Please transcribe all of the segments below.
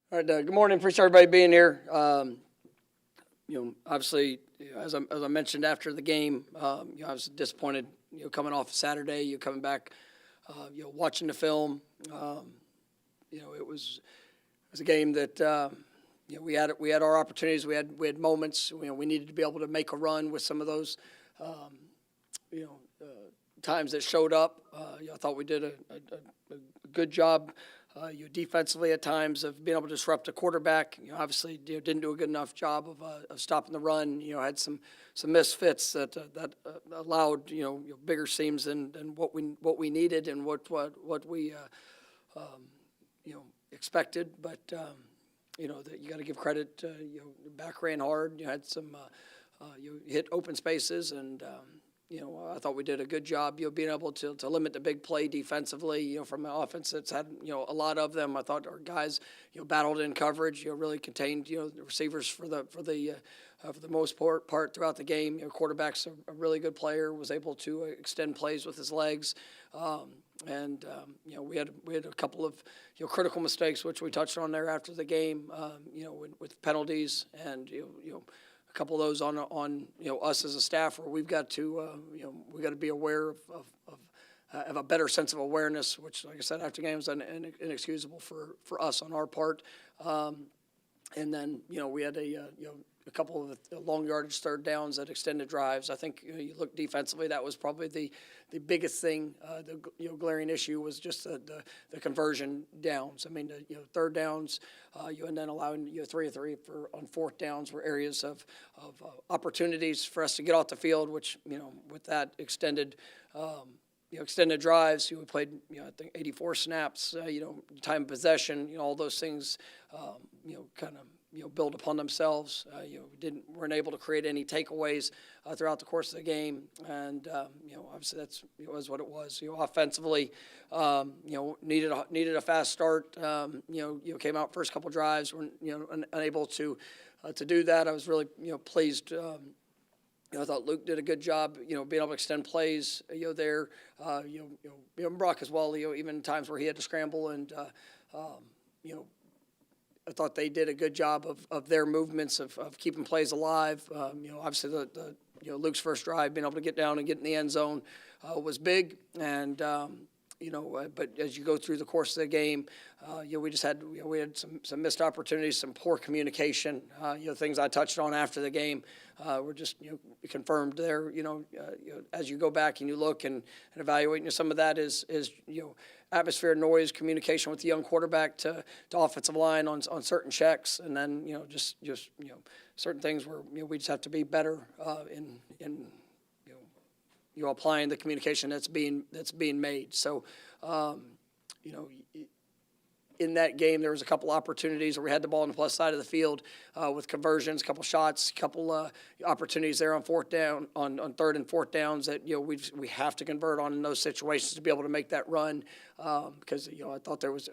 All right, good morning. Appreciate everybody being here. Obviously, as I mentioned after the game, I was disappointed. Coming off Saturday, coming back, watching the film. It was a game that we had our opportunities. We had moments. We needed to be able to make a run with some of those. Times that showed up. I thought we did a good job. Defensively at times of being able to disrupt a quarterback. Obviously didn't do a good enough job of stopping the run. Had some misfits that allowed bigger seams than what we needed and what we expected. But that you got to give credit. Back ran hard. You had some you hit open spaces and. I thought we did a good job, being able to limit the big play defensively, from an offense that's had, a lot of them. I thought our guys, battled in coverage, really contained, the receivers for the most part throughout the game. Quarterback's a really good player, was able to extend plays with his legs. We had a couple of, critical mistakes, which we touched on there after the game, with penalties and, a couple of those on us as a staff where we've got to be aware of have a better sense of awareness, which, like I said, after games inexcusable for us on our part. And then we had a couple of long yardage third downs that extended drives. I think you look defensively, that was probably the biggest thing. The glaring issue was just the conversion downs. I mean, third downs, and then allowing 3-3 on fourth downs were areas of opportunities for us to get off the field. Which with that extended. Extended drives. We played, I think 84 snaps. Time of possession. All those things. Kind of. Build upon themselves. We weren't able to create any takeaways throughout the course of the game, and obviously that's was what it was. Offensively, needed a fast start. Came out first couple drives, were unable to do that. I was really pleased. I thought Luke did a good job, being able to extend plays, there. Brock as well, even times where he had to scramble and, I thought they did a good job of their movements of keeping plays alive. Obviously the Luke's first drive, being able to get down and get in the end zone was big. And, but as you go through the course of the game, we just had we had some missed opportunities, some poor communication. Things I touched on after the game were just confirmed there. As you go back and you look and evaluate, some of that is atmosphere, noise, communication with the young quarterback to offensive line on certain checks, and then just certain things where we just have to be better in applying the communication that's being made. So, in that game, there was a couple opportunities where we had the ball on the plus side of the field with conversions, a couple shots, a couple opportunities there on fourth down, on third and fourth downs that we have to convert on in those situations to be able to make that run. Because I thought it was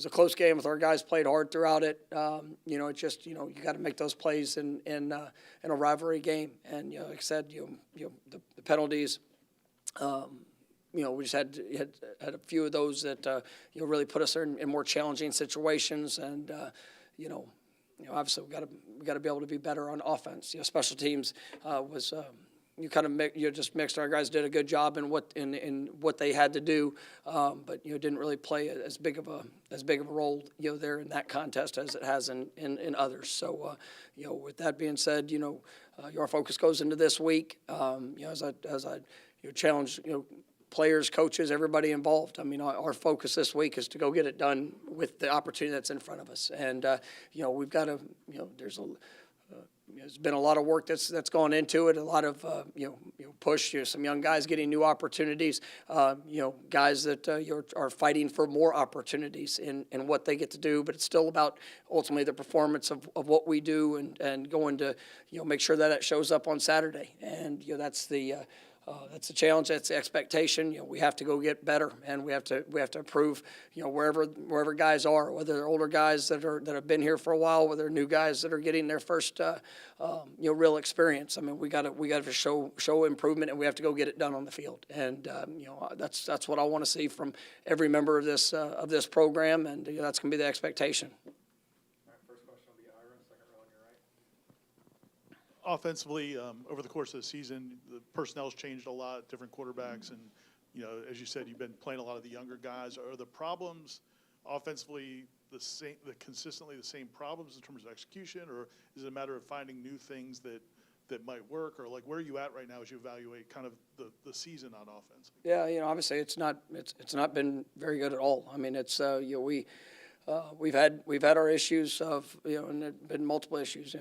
a close game with our guys played hard throughout it. It just you got to make those plays in a rivalry game, and like I said, the penalties. We just had a few of those that really put us in more challenging situations, and obviously we got to be able to be better on offense. Special teams was kind of just mixed. Our guys did a good job in what they had to do, but didn't really play as big of a role there in that contest as it has in others. So with that being said, our focus goes into this week. As I challenge players, coaches, everybody involved. I mean, our focus this week is to go get it done with the opportunity that's in front of us. And, we've got to, there's been a lot of work that's gone into it, a lot of, push, some young guys getting new opportunities, guys that are fighting for more opportunities in what they get to do. But it's still about ultimately the performance of what we do and going to, make sure that it shows up on Saturday. And, that's the challenge. That's the expectation. We have to go get better, and we have to improve. Wherever guys are, whether they're older guys that have been here for a while, whether they're new guys that are getting their first real experience. I mean, we got to show improvement, and we have to go get it done on the field. And that's what I want to see from every member of this program, and that's going to be the expectation. offensively, over the course of the season, the personnel's changed a lot, different quarterbacks, and as you said, you've been playing a lot of the younger guys. Are the problems offensively consistently the same problems in terms of execution, or is it a matter of finding new things that might work, or like where are you at right now as you evaluate kind of the season on offense? Yeah, obviously it's not been very good at all. I mean, it's we've had our issues of and there've been multiple issues.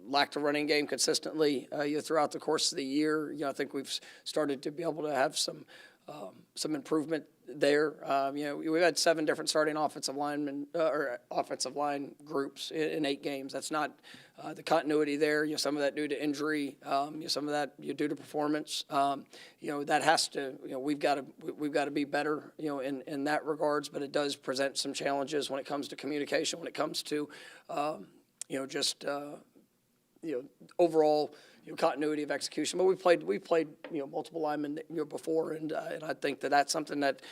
Lacked a running game consistently throughout the course of the year. I think we've started to be able to have some improvement there. We've had 7 different starting offensive linemen or offensive line groups in 8 games. That's not the continuity there. Some of that due to injury, some of that due to performance. That has to. We've got to be better. In that regards, but it does present some challenges when it comes to communication. When it comes to overall continuity of execution. But we played multiple linemen before, and I think that's something that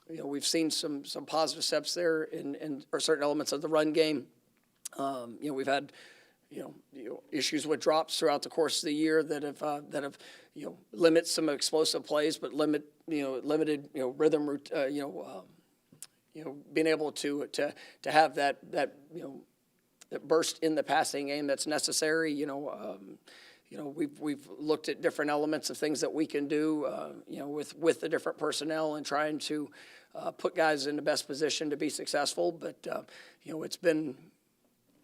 we've seen some positive steps there in certain elements of the run game. We've had issues with drops throughout the course of the year that have limit some explosive plays, but limited rhythm being able to have that burst in the passing game that's necessary. We've looked at different elements of things that we can do, with the different personnel and trying to put guys in the best position to be successful. But it's been,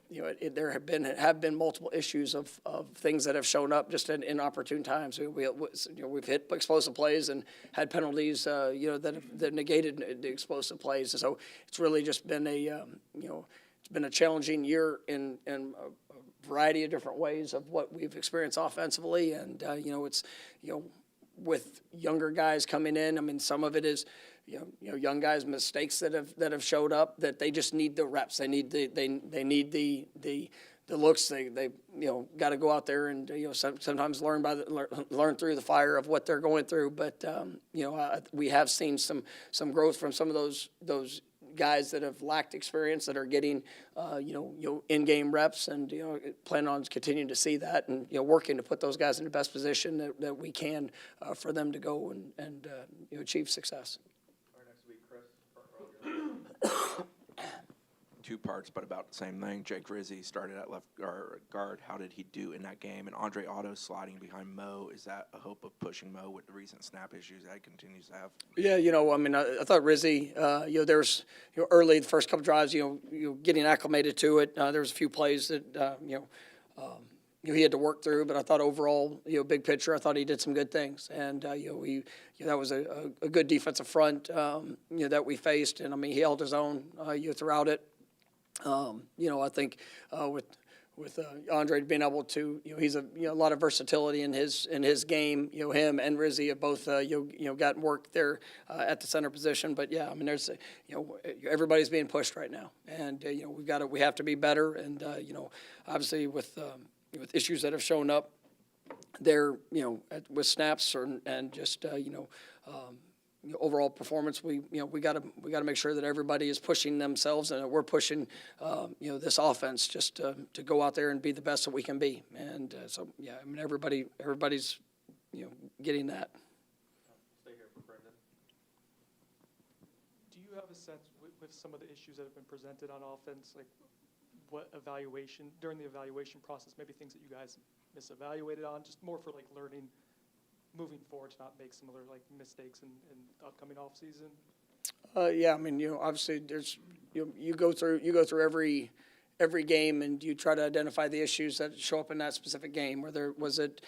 there have been multiple issues of things that have shown up just in opportune times. We've hit explosive plays and had penalties, that negated the explosive plays. And so it's really just been it's been a challenging year in a variety of different ways of what we've experienced offensively, and it's with younger guys coming in. I mean, some of it is young guys' mistakes that have showed up that they just need the reps. They need they need the looks. They got to go out there and sometimes learn through the fire of what they're going through. But we have seen some growth from some of those guys that have lacked experience that are getting in-game reps, and plan on continuing to see that, and working to put those guys in the best position that we can for them to go and achieve success. Next week, Chris. 2 parts, but about the same thing. Jake Rizzi started at left guard. How did he do in that game? And Andre Otto sliding behind Mo. Is that a hope of pushing Mo with the recent snap issues that he continues to have? Yeah, I mean, I thought Rizzi, there's early the first couple drives, getting acclimated to it. There was a few plays that he had to work through, but I thought overall, big picture, I thought he did some good things, and that was a good defensive front, that we faced, and I mean he held his own throughout it. I think with Andre being able to, he's a lot of versatility in his game. Him and Rizzi have both gotten work there at the center position. But yeah, I mean there's everybody's being pushed right now, and we have to be better. And obviously with issues that have shown up there, with snaps and just overall performance, we got to make sure that everybody is pushing themselves, and we're pushing this offense just to go out there and be the best that we can be. And so yeah, I mean everybody's getting that. Stay here for Brendan. Do you have a sense with some of the issues that have been presented on offense, like what during the evaluation process, maybe things that you guys misevaluated on, just more for like learning moving forward to not make similar like mistakes in the upcoming off season? Yeah, I mean, obviously there's you go through every game, and you try to identify the issues that show up in that specific game. Whether was it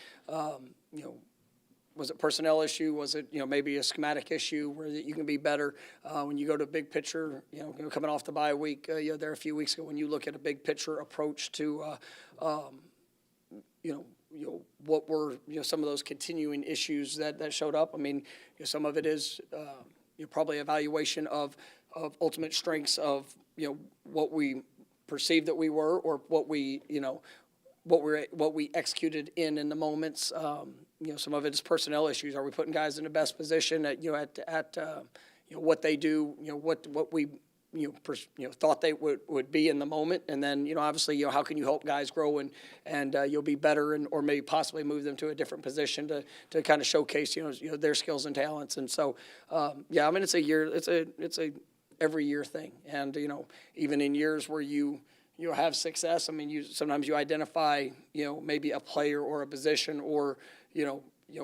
personnel issue? Was it maybe a schematic issue where you can be better? When you go to big picture, coming off the bye week, there a few weeks ago, when you look at a big picture approach to what were some of those continuing issues that showed up. I mean, some of it is probably evaluation of ultimate strengths of what we perceived that we were, or what we executed in the moments. Some of it is personnel issues. Are we putting guys in the best position at what they do? What we thought they would be in the moment. And then, obviously, how can you help guys grow and you'll be better or maybe possibly move them to a different position to kind of showcase, their skills and talents. And so, it's a year, it's a every year thing. And, even in years where you have success, sometimes you identify, maybe a player or a position or,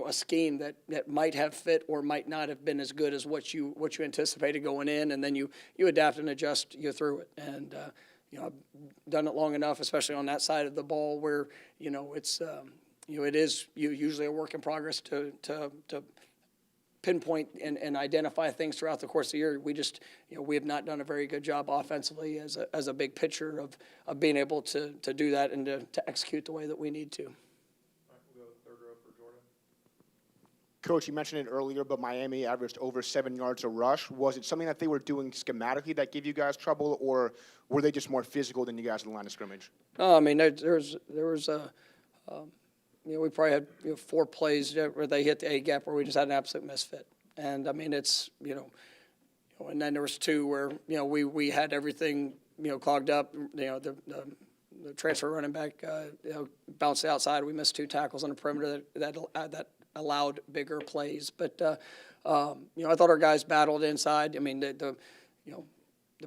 a scheme that might have fit or might not have been as good as what you anticipated going in, and then you adapt and adjust through it. And I've done it long enough, especially on that side of the ball, where it's it is usually a work in progress to pinpoint and identify things throughout the course of the year. We just we have not done a very good job offensively as a big picture of being able to do that and to execute the way that we need to. Coach, you mentioned it earlier, but Miami averaged over 7 yards a rush. Was it something that they were doing schematically that gave you guys trouble, or were they just more physical than you guys in the line of scrimmage? No, there was we probably had 4 plays where they hit the A gap where we just had an absolute misfit, and it's and then there was 2 where we had everything clogged up. The transfer running back bounced outside. We missed 2 tackles on the perimeter that allowed bigger plays. But, I thought our guys battled inside. The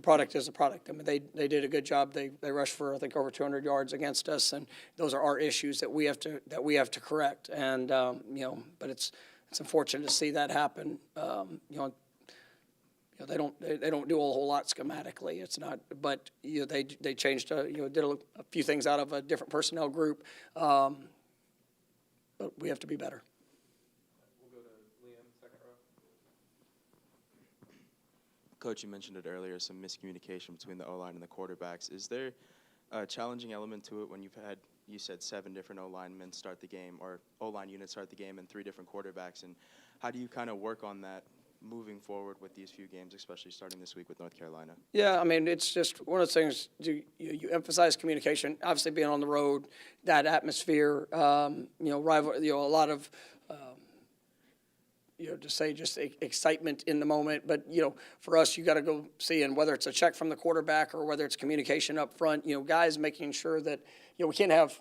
product is a product. They did a good job. They rushed for, I think, over 200 yards against us, and those are our issues that we have to correct. And, but it's unfortunate to see that happen. They don't do a whole lot schematically. It's not, but they changed, did a few things out of a different personnel group. But we have to be better. Coach, you mentioned it earlier, some miscommunication between the O-line and the quarterbacks. Is there a challenging element to it when you said 7 different O-linemen start the game, or O-line units start the game, and 3 different quarterbacks? And how do you kind of work on that moving forward with these few games, especially starting this week with North Carolina? Yeah, it's just one of those things. You emphasize communication. Obviously, being on the road, that atmosphere, rival, a lot of. Just excitement in the moment. But, for us, you got to go see, and whether it's a check from the quarterback or whether it's communication up front, guys making sure that, we can't have,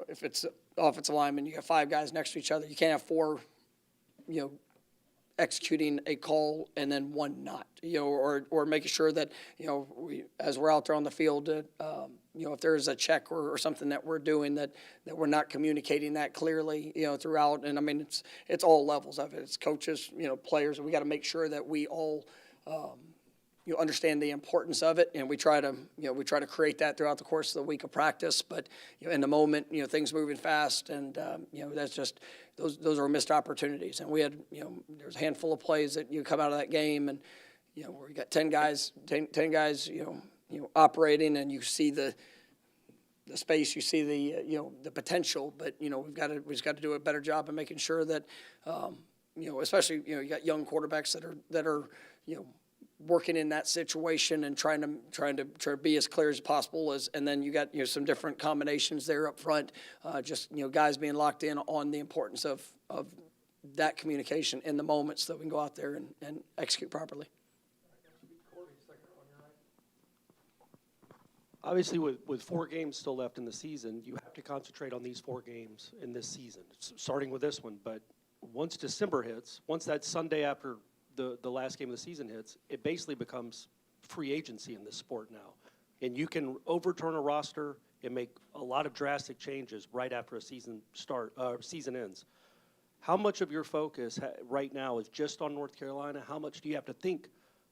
if it's offensive lineman, you got 5 guys next to each other. You can't have 4, executing a call and then 1 not, or making sure that, as we're out there on the field, that, if there is a check or something that we're doing that we're not communicating that clearly, throughout. And it's all levels of it. It's coaches, players, and we got to make sure that we all, understand the importance of it. And we try to create that throughout the course of the week of practice. But, in the moment, things moving fast, and, that's just, those are missed opportunities. And we had, there's a handful of plays that you come out of that game, and, where you got 10 guys, operating, and you see the space, you see the potential, but we just got to do a better job of making sure that especially you got young quarterbacks that are working in that situation and trying to be as clear as possible, and then you got some different combinations there up front, just guys being locked in on the importance of that communication in the moment so that we can go out there and execute properly. Obviously, with 4 games still left in the season, you have to concentrate on these 4 games in this season, starting with this one. But once December hits, once that Sunday after the last game of the season hits, it basically becomes free agency in this sport now. And you can overturn a roster and make a lot of drastic changes right after a season ends. How much of your focus right now is just on North Carolina? How much do you have to think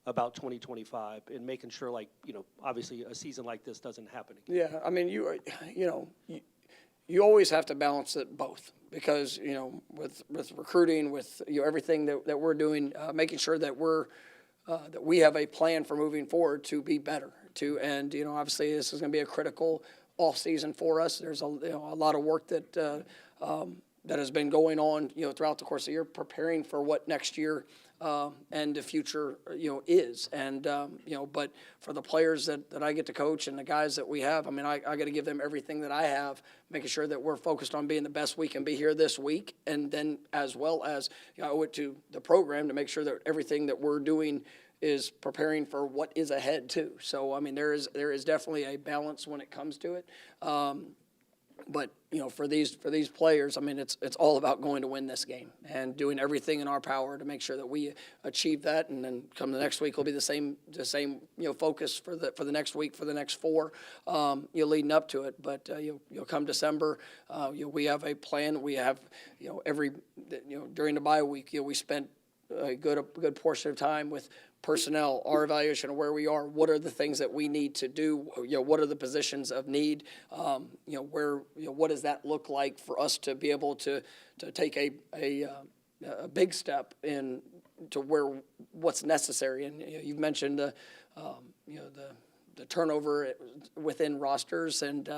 about 2025 and making sure, obviously a season like this doesn't happen again? Yeah, you always have to balance it both, because with recruiting, with everything that we're doing, making sure that that we have a plan for moving forward to be better. And obviously this is going to be a critical off season for us. There's a lot of work that has been going on throughout the course of the year, preparing for what next year and the future is. And but for the players that I get to coach and the guys that we have, I got to give them everything that I have, making sure that we're focused on being the best we can be here this week, and then as well as I owe it to the program to make sure that everything that we're doing is preparing for what is ahead too. So, I mean, there is definitely a balance when it comes to it. But, you know, for these players, I mean, it's all about going to win this game and doing everything in our power to make sure that we achieve that. And then come the next week will be the same, you know, focus for the next week, for the next four, leading up to it. But, you'll come December, we have a plan. We have, during the bye week, we spent a good portion of time with personnel, our evaluation of where we are, what are the things that we need to do, what are the positions of need, what does that look like for us to be able to take a big step in to what's necessary. And you've mentioned the turnover within rosters, and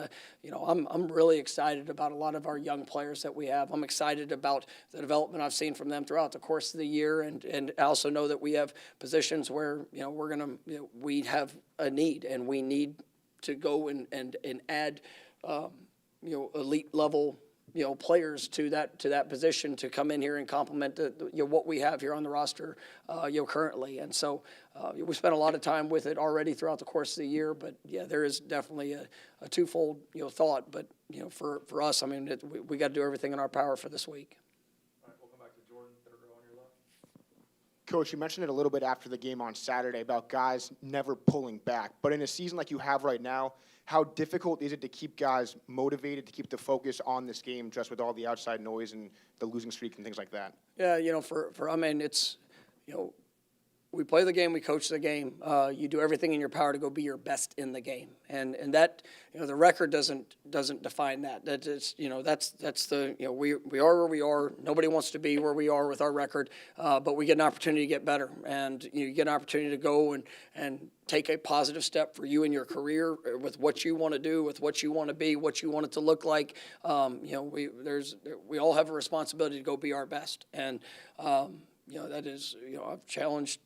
I'm really excited about a lot of our young players that we have. I'm excited about the development I've seen from them throughout the course of the year, and I also know that we have positions where we have a need, and we need to go and add elite level players to that position to come in here and complement what we have here on the roster currently. And so we spent a lot of time with it already throughout the course of the year, but yeah, there is definitely a twofold thought. But for us, I mean, we got to do everything in our power for this week. All right, we'll come back to Jordan, third row on your left. Coach, you mentioned it a little bit after the game on Saturday about guys never pulling back. But in a season like you have right now, how difficult is it to keep guys motivated, to keep the focus on this game just with all the outside noise and the losing streak and things like that? Yeah, I mean, it's, we play the game, we coach the game. You do everything in your power to go be your best in the game, and that the record doesn't define that. That is that's the we are where we are. Nobody wants to be where we are with our record, but we get an opportunity to get better, and you get an opportunity to go and take a positive step for you in your career with what you want to do, with what you want to be, what you want it to look like. We all have a responsibility to go be our best, and. That is, I've challenged,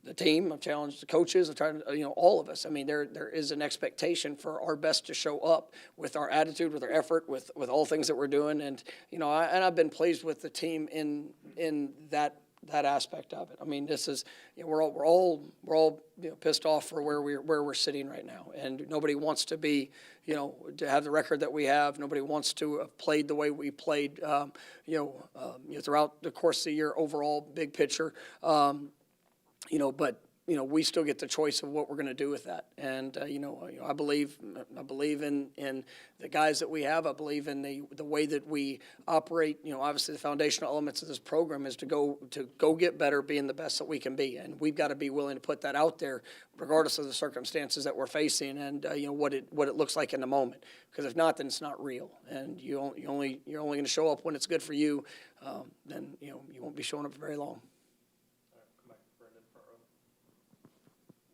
the team, I've challenged the coaches, I've tried, all of us. I mean, there is an expectation for our best to show up with our attitude, with our effort, with all things that we're doing. And, I've been pleased with the team in that aspect of it. I mean, this is, we're all pissed off for where we're sitting right now, and nobody wants to be, to have the record that we have. Nobody wants to have played the way we played, throughout the course of the year. Overall, big picture, but. We still get the choice of what we're going to do with that. And, I believe in the guys that we have. I believe in the way that we operate. Obviously the foundational elements of this program is to go get better, being the best that we can be. And we've got to be willing to put that out there regardless of the circumstances that we're facing and, what it looks like in the moment. Because if not, then it's not real. And you're only going to show up when it's good for you. Then, you won't be showing up for very long.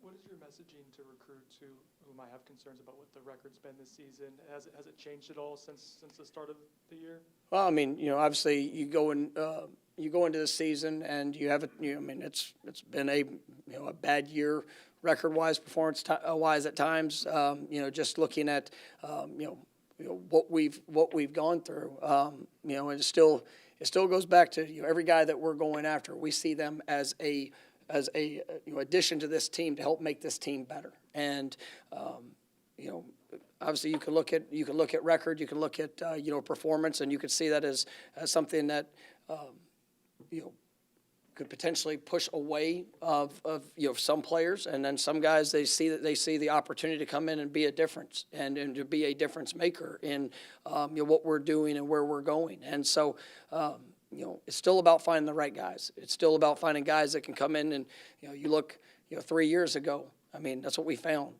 What is your messaging to recruits who might have concerns about what the record's been this season? Has it changed at all since the start of the year? Well, I mean, obviously you go into the season and you have it's been a bad year record-wise, performance-wise at times. Just looking at what we've gone through. And it still goes back to every guy that we're going after. We see them as a addition to this team to help make this team better. And obviously you can look at record, you can look at performance, and you could see that as something that could potentially push away of some players, and then some guys they see the opportunity to come in and be a difference and to be a difference maker in what we're doing and where we're going. And so. It's still about finding the right guys. It's still about finding guys that can come in and, you look, 3 years ago, I mean, that's what we found.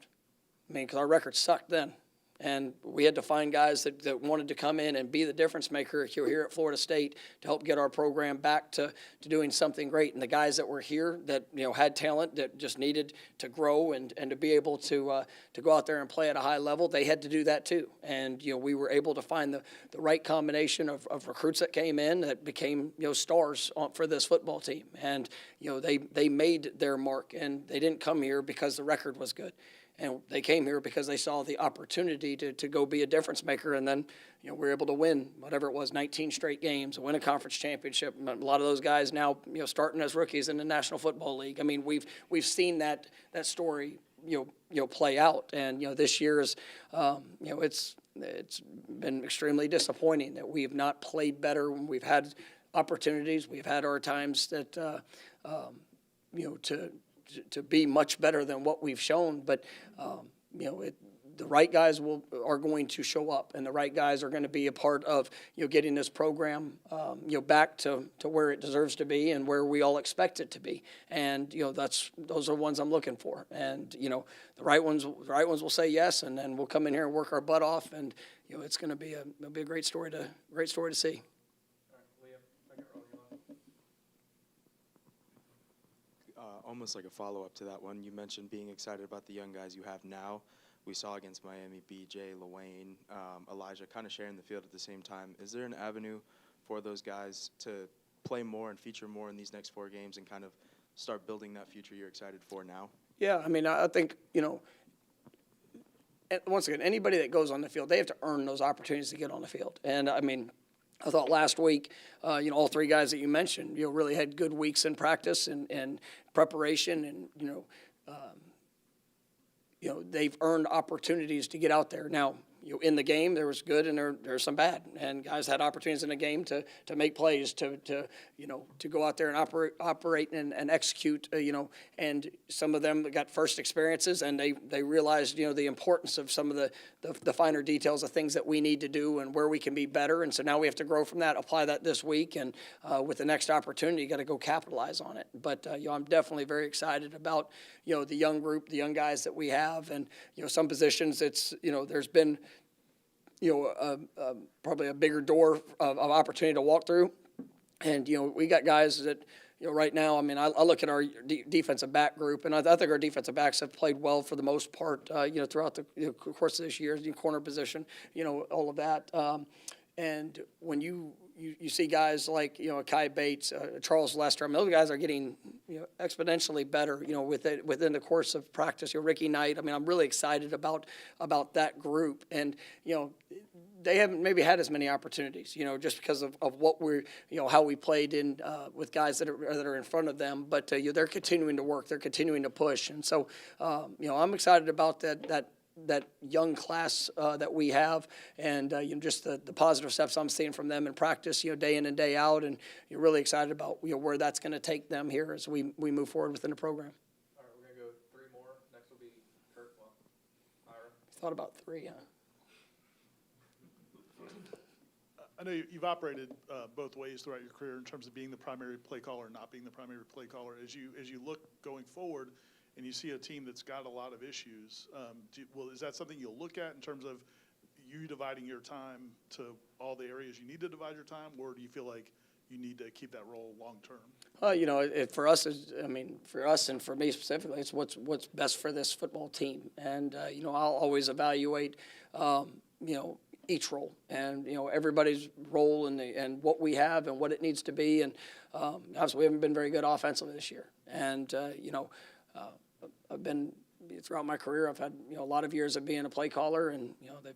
I mean, because our record sucked then. And we had to find guys that wanted to come in and be the difference maker here at Florida State to help get our program back to doing something great. And the guys that were here that had talent that just needed to grow and to be able to go out there and play at a high level, they had to do that too. And we were able to find the right combination of recruits that came in that became stars for this football team. And they made their mark, and they didn't come here because the record was good. And they came here because they saw the opportunity to go be a difference maker, and then, we're able to win whatever it was, 19 straight games, win a conference championship. A lot of those guys now, starting as rookies in the National Football League. I mean, we've seen that story, play out, and this year is, it's been extremely disappointing that we have not played better when we've had opportunities. We've had our times that, to be much better than what we've shown, but the right guys are going to show up, and the right guys are going to be a part of getting this program back to where it deserves to be and where we all expect it to be. And those are ones I'm looking for. And the right ones will say yes, and then we'll come in here and work our butt off, and it's going to be a great story to see. Almost like a follow-up to that one, you mentioned being excited about the young guys you have now. We saw against Miami, BJ, Lawayne, Elijah kind of sharing the field at the same time. Is there an avenue for those guys to play more and feature more in these next 4 games and kind of start building that future you're excited for now? Yeah, I mean, I think, once again, anybody that goes on the field, they have to earn those opportunities to get on the field. And, I mean, I thought last week, all 3 guys that you mentioned, really had good weeks in practice and preparation, and, they've earned opportunities to get out there. Now, in the game, there was good and there's some bad, and guys had opportunities in the game to make plays, to go out there and operate and execute, and some of them got first experiences, and they realized, the importance of some of the finer details of things that we need to do and where we can be better. And so now we have to grow from that, apply that this week, and with the next opportunity, you got to go capitalize on it. But, I'm definitely very excited about, the young group, the young guys that we have, and, some positions it's, there's been, probably a bigger door of opportunity to walk through. And, we got guys that, right now, I mean, I look at our defensive back group, and I think our defensive backs have played well for the most part, throughout the course of this year, corner position, all of that. And when you see guys like, Kai Bates, Charles Lester, I mean, those guys are getting, exponentially better, within the course of practice. Ricky Knight, I mean, I'm really excited about that group. And, they haven't maybe had as many opportunities, just because of what we're, how we played in with guys that are in front of them. But they're continuing to work, they're continuing to push, and so I'm excited about that young class that we have, and just the positive steps I'm seeing from them in practice, day in and day out, and you're really excited about where that's going to take them here as we move forward within the program. All right, we're going to go 3 more. Next will be Kurt. Ira. Thought about 3, huh? I know you've operated both ways throughout your career in terms of being the primary play caller and not being the primary play caller. As you look going forward and you see a team that's got a lot of issues, is that something you'll look at in terms of you dividing your time to all the areas you need to divide your time, or do you feel like you need to keep that role long term? For us, for us and for me specifically, it's what's best for this football team. And, I'll always evaluate, each role and, everybody's role and what we have and what it needs to be. And obviously we haven't been very good offensively this year. And, I've been, throughout my career, I've had, a lot of years of being a play caller, and, they've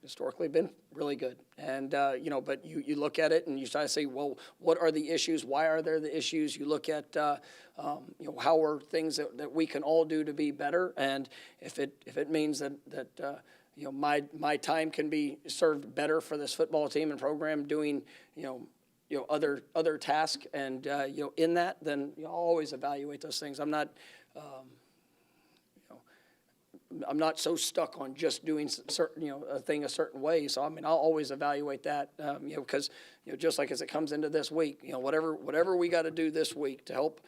historically been really good. And, but you look at it and you try to say, well, what are the issues? Why are there the issues? You look at, how are things that we can all do to be better? And if it means that my time can be served better for this football team and program doing, other tasks, and, in that, then I'll always evaluate those things. I'm not so stuck on just doing certain, a thing a certain way. So, I'll always evaluate that, because, just like as it comes into this week, whatever we got to do this week to help,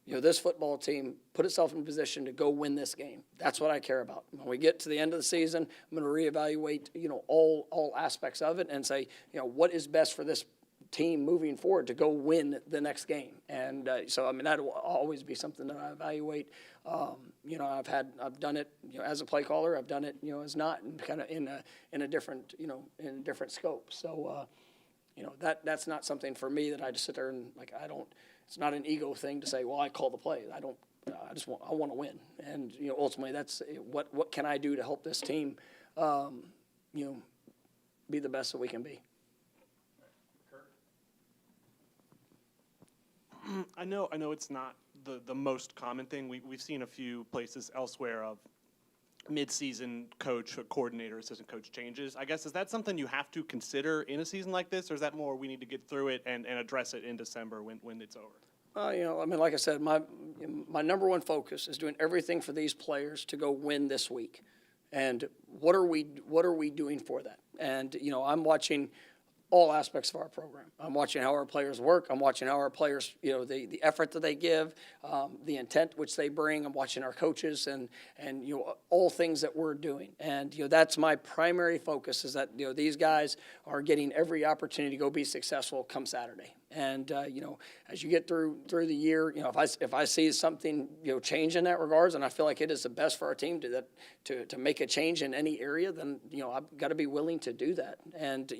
this football team put itself in position to go win this game. That's what I care about. When we get to the end of the season, I'm going to reevaluate, all aspects of it and say, what is best for this team moving forward to go win the next game. And that will always be something that I evaluate. I've done it, as a play caller. I've done it, as not, and kind of in a different, in a different scope. So, that's not something for me that I just sit there and I don't. it's not an ego thing to say, well, I call the play. I want to win. And, ultimately that's what can I do to help this team, be the best that we can be. I know it's not the most common thing. We've seen a few places elsewhere of mid-season coach, coordinator, assistant coach changes. I guess, is that something you have to consider in a season like this, or is that more we need to get through it and address it in December when it's over? Like I said, my number one focus is doing everything for these players to go win this week. And what are we doing for that? And, I'm watching all aspects of our program. I'm watching how our players work. I'm watching how our players, the effort that they give, the intent which they bring. I'm watching our coaches and all things that we're doing. And, that's my primary focus is that, these guys are getting every opportunity to go be successful come Saturday. And, as you get through the year, if I see something, change in that regards, and I feel like it is the best for our team to make a change in any area, then, I've got to be willing to do that. And,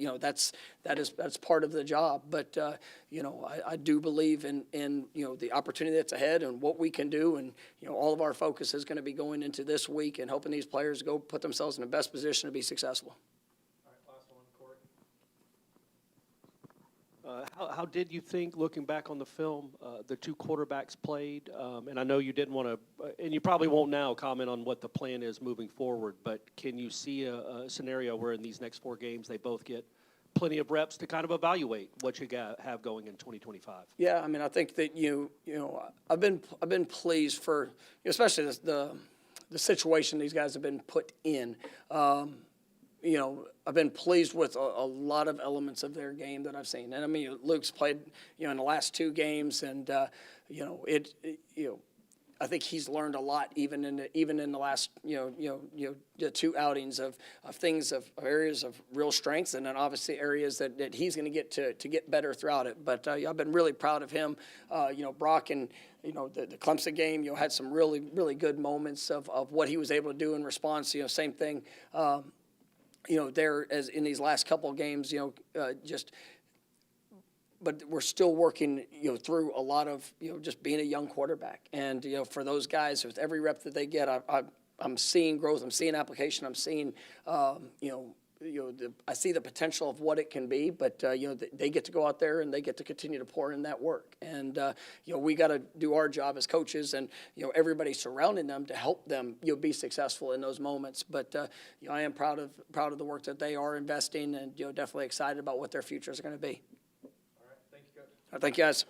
that's part of the job. But, I do believe in the opportunity that's ahead and what we can do. And, all of our focus is going to be going into this week and helping these players go put themselves in the best position to be successful. How did you think, looking back on the film, the two quarterbacks played? And I know you didn't want to, and you probably won't now comment on what the plan is moving forward, but can you see a scenario where in these next 4 games they both get plenty of reps to kind of evaluate what you have going in 2025? Yeah, I think that I've been pleased for, especially the situation these guys have been put in. I've been pleased with a lot of elements of their game that I've seen. And Luke's played, in the last 2 games, and I think he's learned a lot even in the last the 2 outings of things of areas of real strengths, and then obviously areas that he's going to get to get better throughout it. But I've been really proud of him. Brock and the Clemson game, had some really really good moments of what he was able to do in response. Same thing. There as in these last couple of games, but we're still working, through a lot of, just being a young quarterback. And, for those guys, with every rep that they get, I'm seeing growth. I'm seeing application. I'm seeing, I see the potential of what it can be. But, they get to go out there and they get to continue to pour in that work. And, we got to do our job as coaches and, everybody surrounding them to help them, be successful in those moments. But, I am proud of the work that they are investing and, definitely excited about what their futures are going to be. Thank you, guys.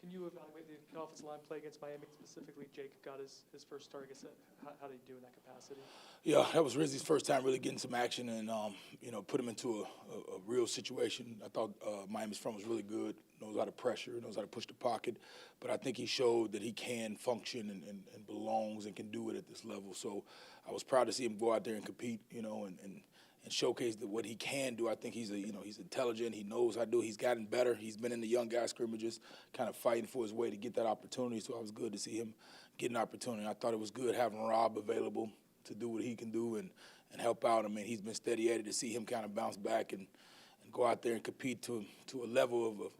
Can you evaluate the offensive line play against Miami specifically? Jake got his first start. How did he do in that capacity? Yeah, that was Rizzy's first time really getting some action and, put him into a real situation. I thought Miami's front was really good, knows how to pressure, knows how to push the pocket. But I think he showed that he can function and belongs and can do it at this level. So I was proud to see him go out there and compete, and showcase what he can do. I think he's he's intelligent. He knows how to do it. He's gotten better. He's been in the young guy scrimmages, kind of fighting for his way to get that opportunity. So it was good to see him get an opportunity. I thought it was good having Rob available to do what he can do and help out. I mean, he's been steady at it. To see him kind of bounce back and go out there and compete to a level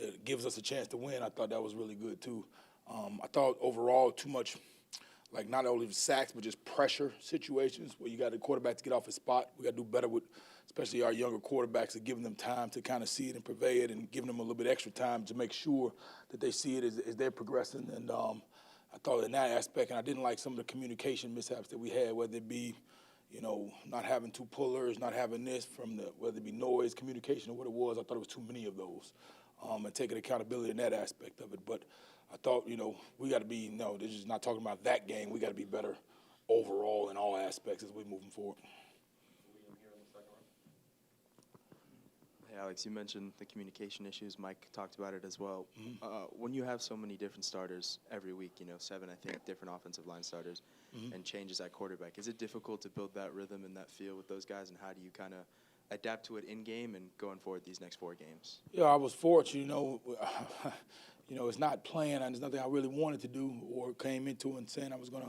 that gives us a chance to win, I thought that was really good too. I thought overall too much, like not only sacks, but just pressure situations where you got the quarterback to get off his spot. We got to do better with, especially our younger quarterbacks, and giving them time to kind of see it and purvey it, and giving them a little bit extra time to make sure that they see it as they're progressing. And I thought in that aspect, and I didn't like some of the communication mishaps that we had, whether it be, not having two pullers, not having this whether it be noise, communication, or what it was. I thought it was too many of those, and taking accountability in that aspect of it. But I thought, we got to be, this is not talking about that game. We got to be better overall in all aspects as we're moving forward. Hey, Alex, you mentioned the communication issues. Mike talked about it as well. When you have so many different starters every week, 7, I think, different offensive line starters, and changes at quarterback, is it difficult to build that rhythm and that feel with those guys, and how do you kind of adapt to it in game and going forward these next 4 games? Yeah, I was fortunate, it's not playing, and there's nothing I really wanted to do or came into and saying I was going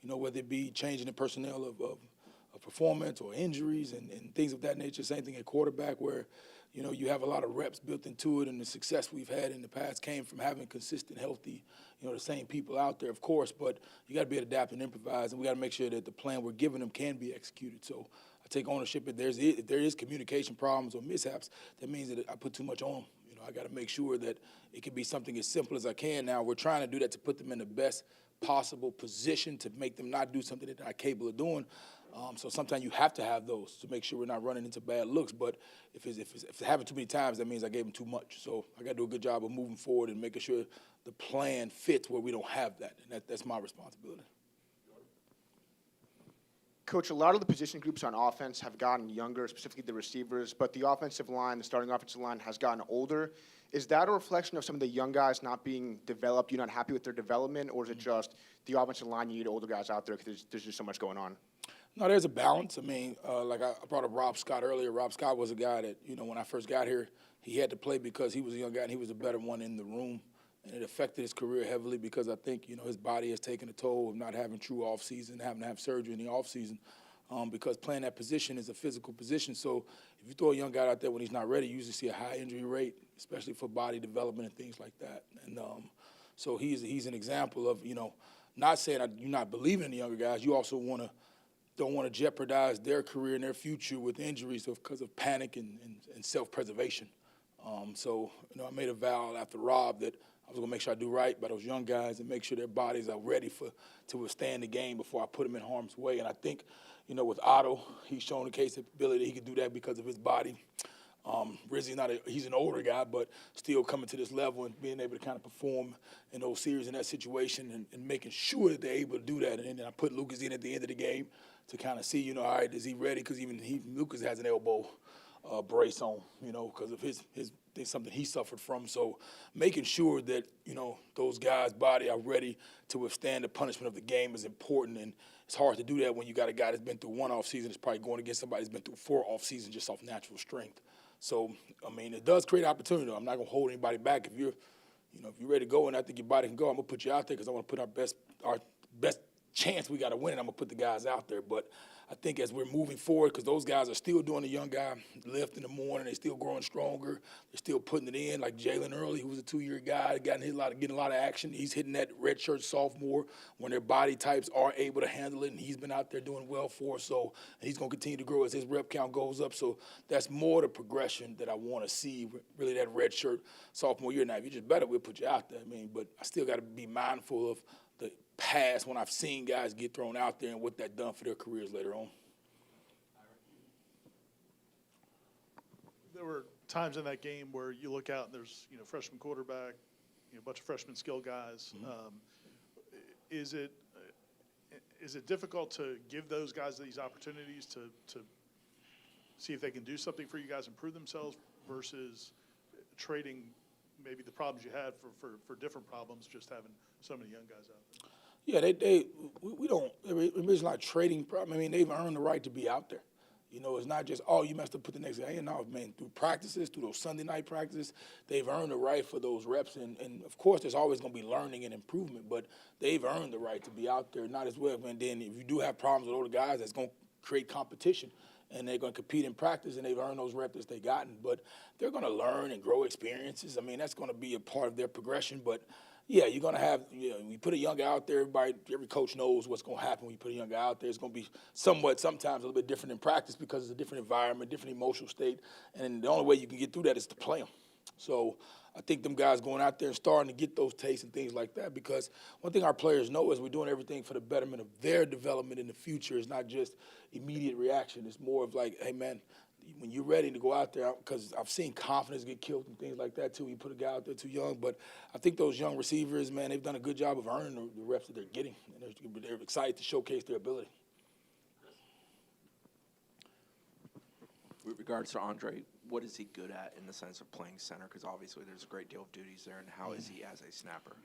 to, whether it be changing the personnel of performance or injuries and things of that nature. Same thing at quarterback where, you have a lot of reps built into it, and the success we've had in the past came from having consistent, healthy, the same people out there, of course, but you got to be able to adapt and improvise, and we got to make sure that the plan we're giving them can be executed. So I take ownership if there is communication problems or mishaps. That means that I put too much on them. I got to make sure that it can be something as simple as I can. Now we're trying to do that to put them in the best possible position to make them not do something that they're not capable of doing. So sometimes you have to have those to make sure we're not running into bad looks. But if it's happened too many times, that means I gave them too much. So I got to do a good job of moving forward and making sure the plan fits where we don't have that. And that's my responsibility. Coach, a lot of the position groups on offense have gotten younger, specifically the receivers, but the offensive line, the starting offensive line, has gotten older. Is that a reflection of some of the young guys not being developed? You're not happy with their development, or is it just the offensive line, you need older guys out there because there's just so much going on? No, there's a balance. I mean, like I brought up Rob Scott earlier. Rob Scott was a guy that, when I first got here, he had to play because he was a young guy and he was the better one in the room. And it affected his career heavily because I think, his body has taken a toll of not having true off-season, having to have surgery in the off-season, because playing that position is a physical position. So if you throw a young guy out there when he's not ready, you usually see a high injury rate, especially for body development and things like that. And so he's an example of, not saying you're not believing in the younger guys. You also don't want to jeopardize their career and their future with injuries because of panic and self-preservation. So, I made a vow after Rob that I was going to make sure I do right by those young guys and make sure their bodies are ready to withstand the game before I put them in harm's way. And I think, with Otto, he's shown the capability he can do that because of his body. Rizzy's he's an older guy, but still coming to this level and being able to kind of perform in those series in that situation and making sure that they're able to do that. And then I put Lucas in at the end of the game to kind of see, all right, is he ready? Because even Lucas has an elbow brace on, because of his something he suffered from. So making sure that, those guys' body are ready to withstand the punishment of the game is important. And it's hard to do that when you got a guy that's been through one offseason that's probably going against somebody that's been through 4 offseasons just off natural strength. So, I mean, it does create opportunity. I'm not going to hold anybody back. If you're ready to go and I think your body can go, I'm going to put you out there because I want to put our best chance we got to win it. I'm going to put the guys out there. But I think as we're moving forward, because those guys are still doing the young guy lift in the morning, they're still growing stronger, they're still putting it in. Like Jalen Early, who was a 2-year guy, getting a lot of action. He's hitting that redshirt sophomore when their body types are able to handle it, and he's been out there doing well for us. So he's going to continue to grow as his rep count goes up. So that's more the progression that I want to see, really, that redshirt sophomore year. Now, if you're just better, we'll put you out there. I mean, but I still got to be mindful of the past when I've seen guys get thrown out there and what that done for their careers later on. There were times in that game where you look out and there's, freshman quarterback, a bunch of freshman skill guys. Is it difficult to give those guys these opportunities to see if they can do something for you guys, improve themselves, versus trading maybe the problems you had for different problems, just having so many young guys out there? Yeah, we don't. It's not a trading problem. I mean, they've earned the right to be out there. You know, it's not just, oh, you messed up, put the next guy in. No, man, through practices, through those Sunday night practices, they've earned the right for those reps. And of course, there's always going to be learning and improvement, but they've earned the right to be out there, not as well. And then if you do have problems with older guys, that's going to create competition. And they're going to compete in practice, and they've earned those reps that they've gotten. But they're going to learn and grow experiences. I mean, that's going to be a part of their progression. But, yeah, you're going to have, you know, you put a young guy out there, every coach knows what's going to happen when you put a young guy out there. It's going to be sometimes a little bit different in practice because it's a different environment, different emotional state. And the only way you can get through that is to play them. So I think them guys going out there and starting to get those tastes and things like that, because one thing our players know is we're doing everything for the betterment of their development in the future. It's not just immediate reaction. It's more of like, hey, man, when you're ready to go out there, because I've seen confidence get killed and things like that too. You put a guy out there too young, but I think those young receivers, man, they've done a good job of earning the reps that they're getting, and they're excited to showcase their ability. With regards to Andre, what is he good at in the sense of playing center? Because obviously there's a great deal of duties there, and how is he as a snapper?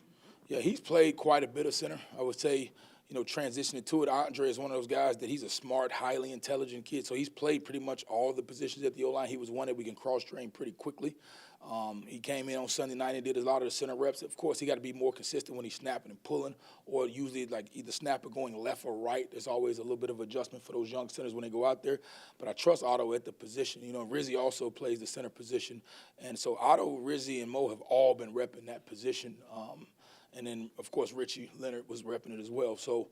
Yeah, he's played quite a bit of center. I would say, you know, transitioning to it, Andre is one of those guys that he's a smart, highly intelligent kid. So he's played pretty much all the positions at the O-line. He was one that we can cross-train pretty quickly. He came in on Sunday night and did a lot of the center reps. Of course, he got to be more consistent when he's snapping and pulling, or usually like either snapper going left or right. There's always a little bit of adjustment for those young centers when they go out there. But I trust Otto at the position. You know, Rizzy also plays the center position. And so Otto, Rizzy, and Mo have all been repping that position. And then, of course, Richie Leonard was repping it as well. So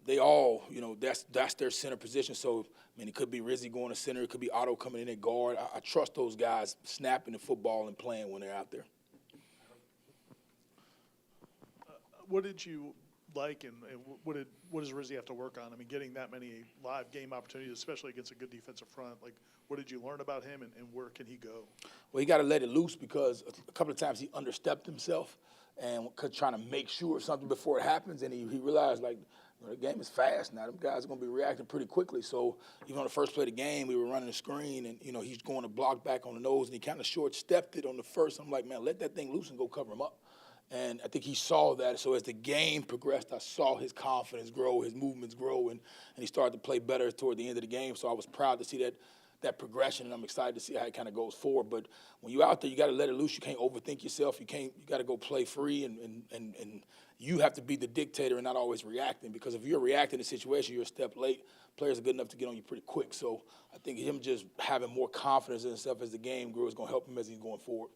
they all, you know, that's their center position. So, I mean, it could be Rizzy going to center. It could be Otto coming in at guard. I trust those guys snapping the football and playing when they're out there. What did you like, and what does Rizzy have to work on? I mean, getting that many live game opportunities, especially against a good defensive front, like what did you learn about him, and where can he go? Well, he got to let it loose because a couple of times he understepped himself and trying to make sure of something before it happens, and he realized, like, you know, the game is fast now. Them guys are going to be reacting pretty quickly. So even on the first play of the game, we were running the screen, and, you know, he's going to block back on the nose, and he kind of short-stepped it on the first. I'm like, man, let that thing loose and go cover him up. And I think he saw that. So as the game progressed, I saw his confidence grow, his movements grow, and he started to play better toward the end of the game. So I was proud to see that progression, and I'm excited to see how it kind of goes forward. But when you're out there, you got to let it loose. You can't overthink yourself. You got to go play free, and you have to be the dictator and not always reacting, because if you're reacting to a situation, you're a step late. Players are good enough to get on you pretty quick. So I think him just having more confidence in himself as the game grew is going to help him as he's going forward.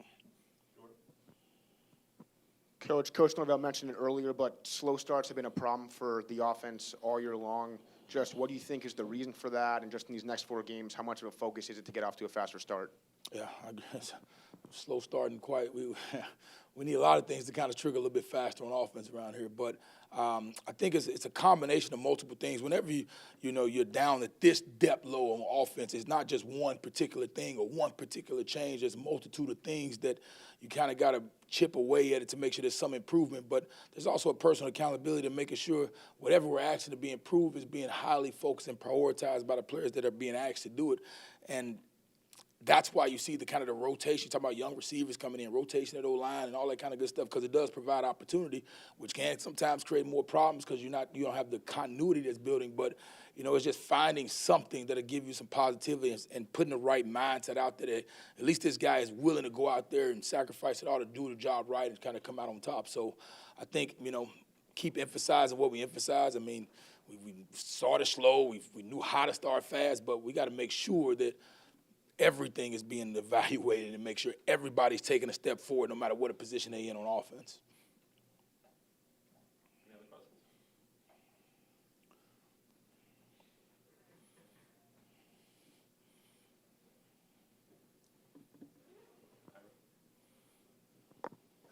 Coach Norvell mentioned it earlier, but slow starts have been a problem for the offense all year long. Just what do you think is the reason for that? And just in these next 4 games, how much of a focus is it to get off to a faster start? Yeah, I guess slow starting quite. We need a lot of things to kind of trigger a little bit faster on offense around here. But I think it's a combination of multiple things. Whenever you're down at this depth low on offense, it's not just one particular thing or one particular change. There's a multitude of things that you kind of got to chip away at it to make sure there's some improvement. But there's also a personal accountability to making sure whatever we're asking to be improved is being highly focused and prioritized by the players that are being asked to do it. And that's why you see the kind of the rotation, talking about young receivers coming in, rotation at O-line and all that kind of good stuff, because it does provide opportunity, which can sometimes create more problems because you don't have the continuity that's building. But, you know, it's just finding something that'll give you some positivity and putting the right mindset out there that at least this guy is willing to go out there and sacrifice it all to do the job right and kind of come out on top. So I think, you know, keep emphasizing what we emphasize. I mean, we started slow. We knew how to start fast, but we got to make sure that everything is being evaluated and make sure everybody's taking a step forward no matter what a position they're in on offense. Any other questions?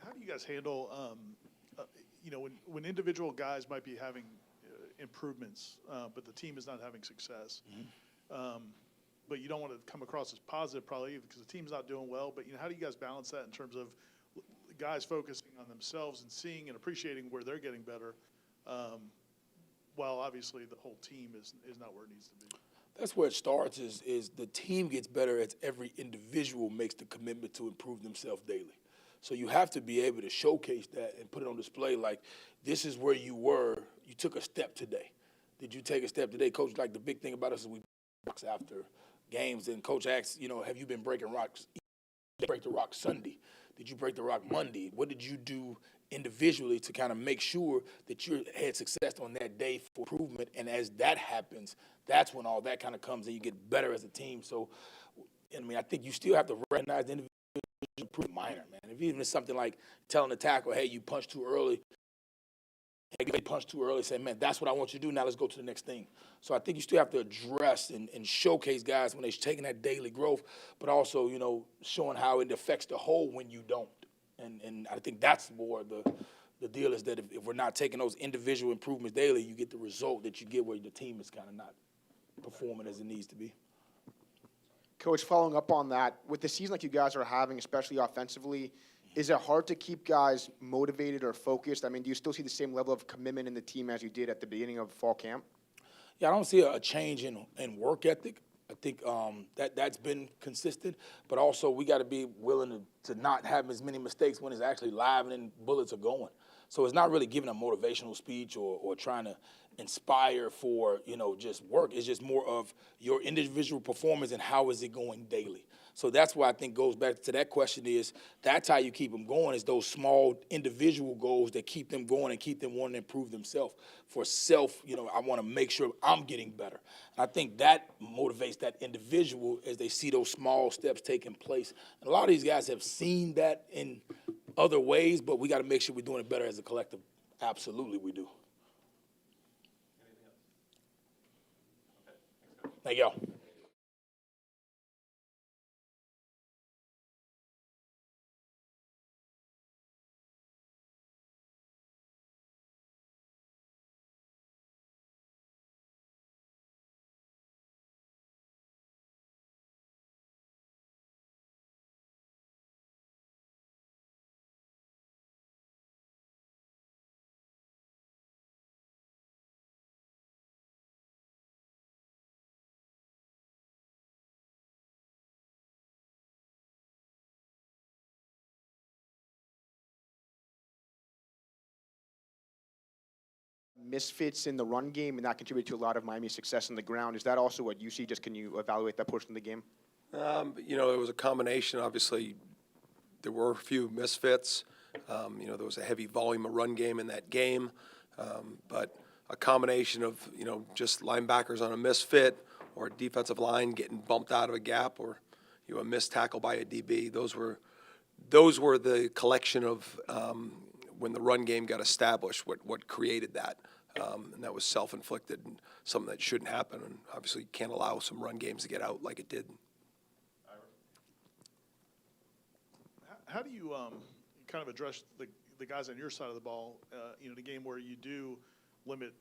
How do you guys handle, you know, when individual guys might be having improvements, but the team is not having success? But you don't want to come across as positive probably because the team's not doing well. But, you know, how do you guys balance that in terms of guys focusing on themselves and seeing and appreciating where they're getting better, while obviously the whole team is not where it needs to be? That's where it starts is the team gets better as every individual makes the commitment to improve themselves daily. So you have to be able to showcase that and put it on display like, this is where you were. You took a step today. Did you take a step today? Coach, like the big thing about us is we after games, and coach asks, have you been breaking rocks? Did you break the rock Sunday? Did you break the rock Monday? What did you do individually to kind of make sure that you had success on that day for improvement? And as that happens, that's when all that kind of comes and you get better as a team. So, I think you still have to recognize the individual improvement minor, man. If even it's something like telling the tackle, hey, you punched too early, say, man, that's what I want you to do. Now let's go to the next thing. So I think you still have to address and showcase guys when they're taking that daily growth, but also, showing how it affects the whole when you don't. And I think that's more the deal is that if we're not taking those individual improvements daily, you get the result that you get where the team is kind of not performing as it needs to be. Coach, following up on that, with the season like you guys are having, especially offensively, is it hard to keep guys motivated or focused? Do you still see the same level of commitment in the team as you did at the beginning of fall camp? Yeah, I don't see a change in work ethic. I think that's been consistent, but also we got to be willing to not have as many mistakes when it's actually live and then bullets are going. So it's not really giving a motivational speech or trying to inspire for, just work. It's just more of your individual performance and how is it going daily. So that's why I think goes back to that question is that's how you keep them going is those small individual goals that keep them going and keep them wanting to improve themselves. For self, I want to make sure I'm getting better. And I think that motivates that individual as they see those small steps taking place. And a lot of these guys have seen that in other ways, but we got to make sure we're doing it better as a collective. Absolutely we do. Thank y'all. Misfits in the run game and that contributed to a lot of Miami's success on the ground. Is that also what you see? Just can you evaluate that portion of the game? It was a combination. Obviously, there were a few misfits. There was a heavy volume of run game in that game, but a combination of, just linebackers on a misfit or a defensive line getting bumped out of a gap or, a missed tackle by a DB. Those were the collection of when the run game got established, what created that. And that was self-inflicted and something that shouldn't happen. And obviously, you can't allow some run games to get out like it did. How do you kind of address the guys on your side of the ball, in a game where you do limit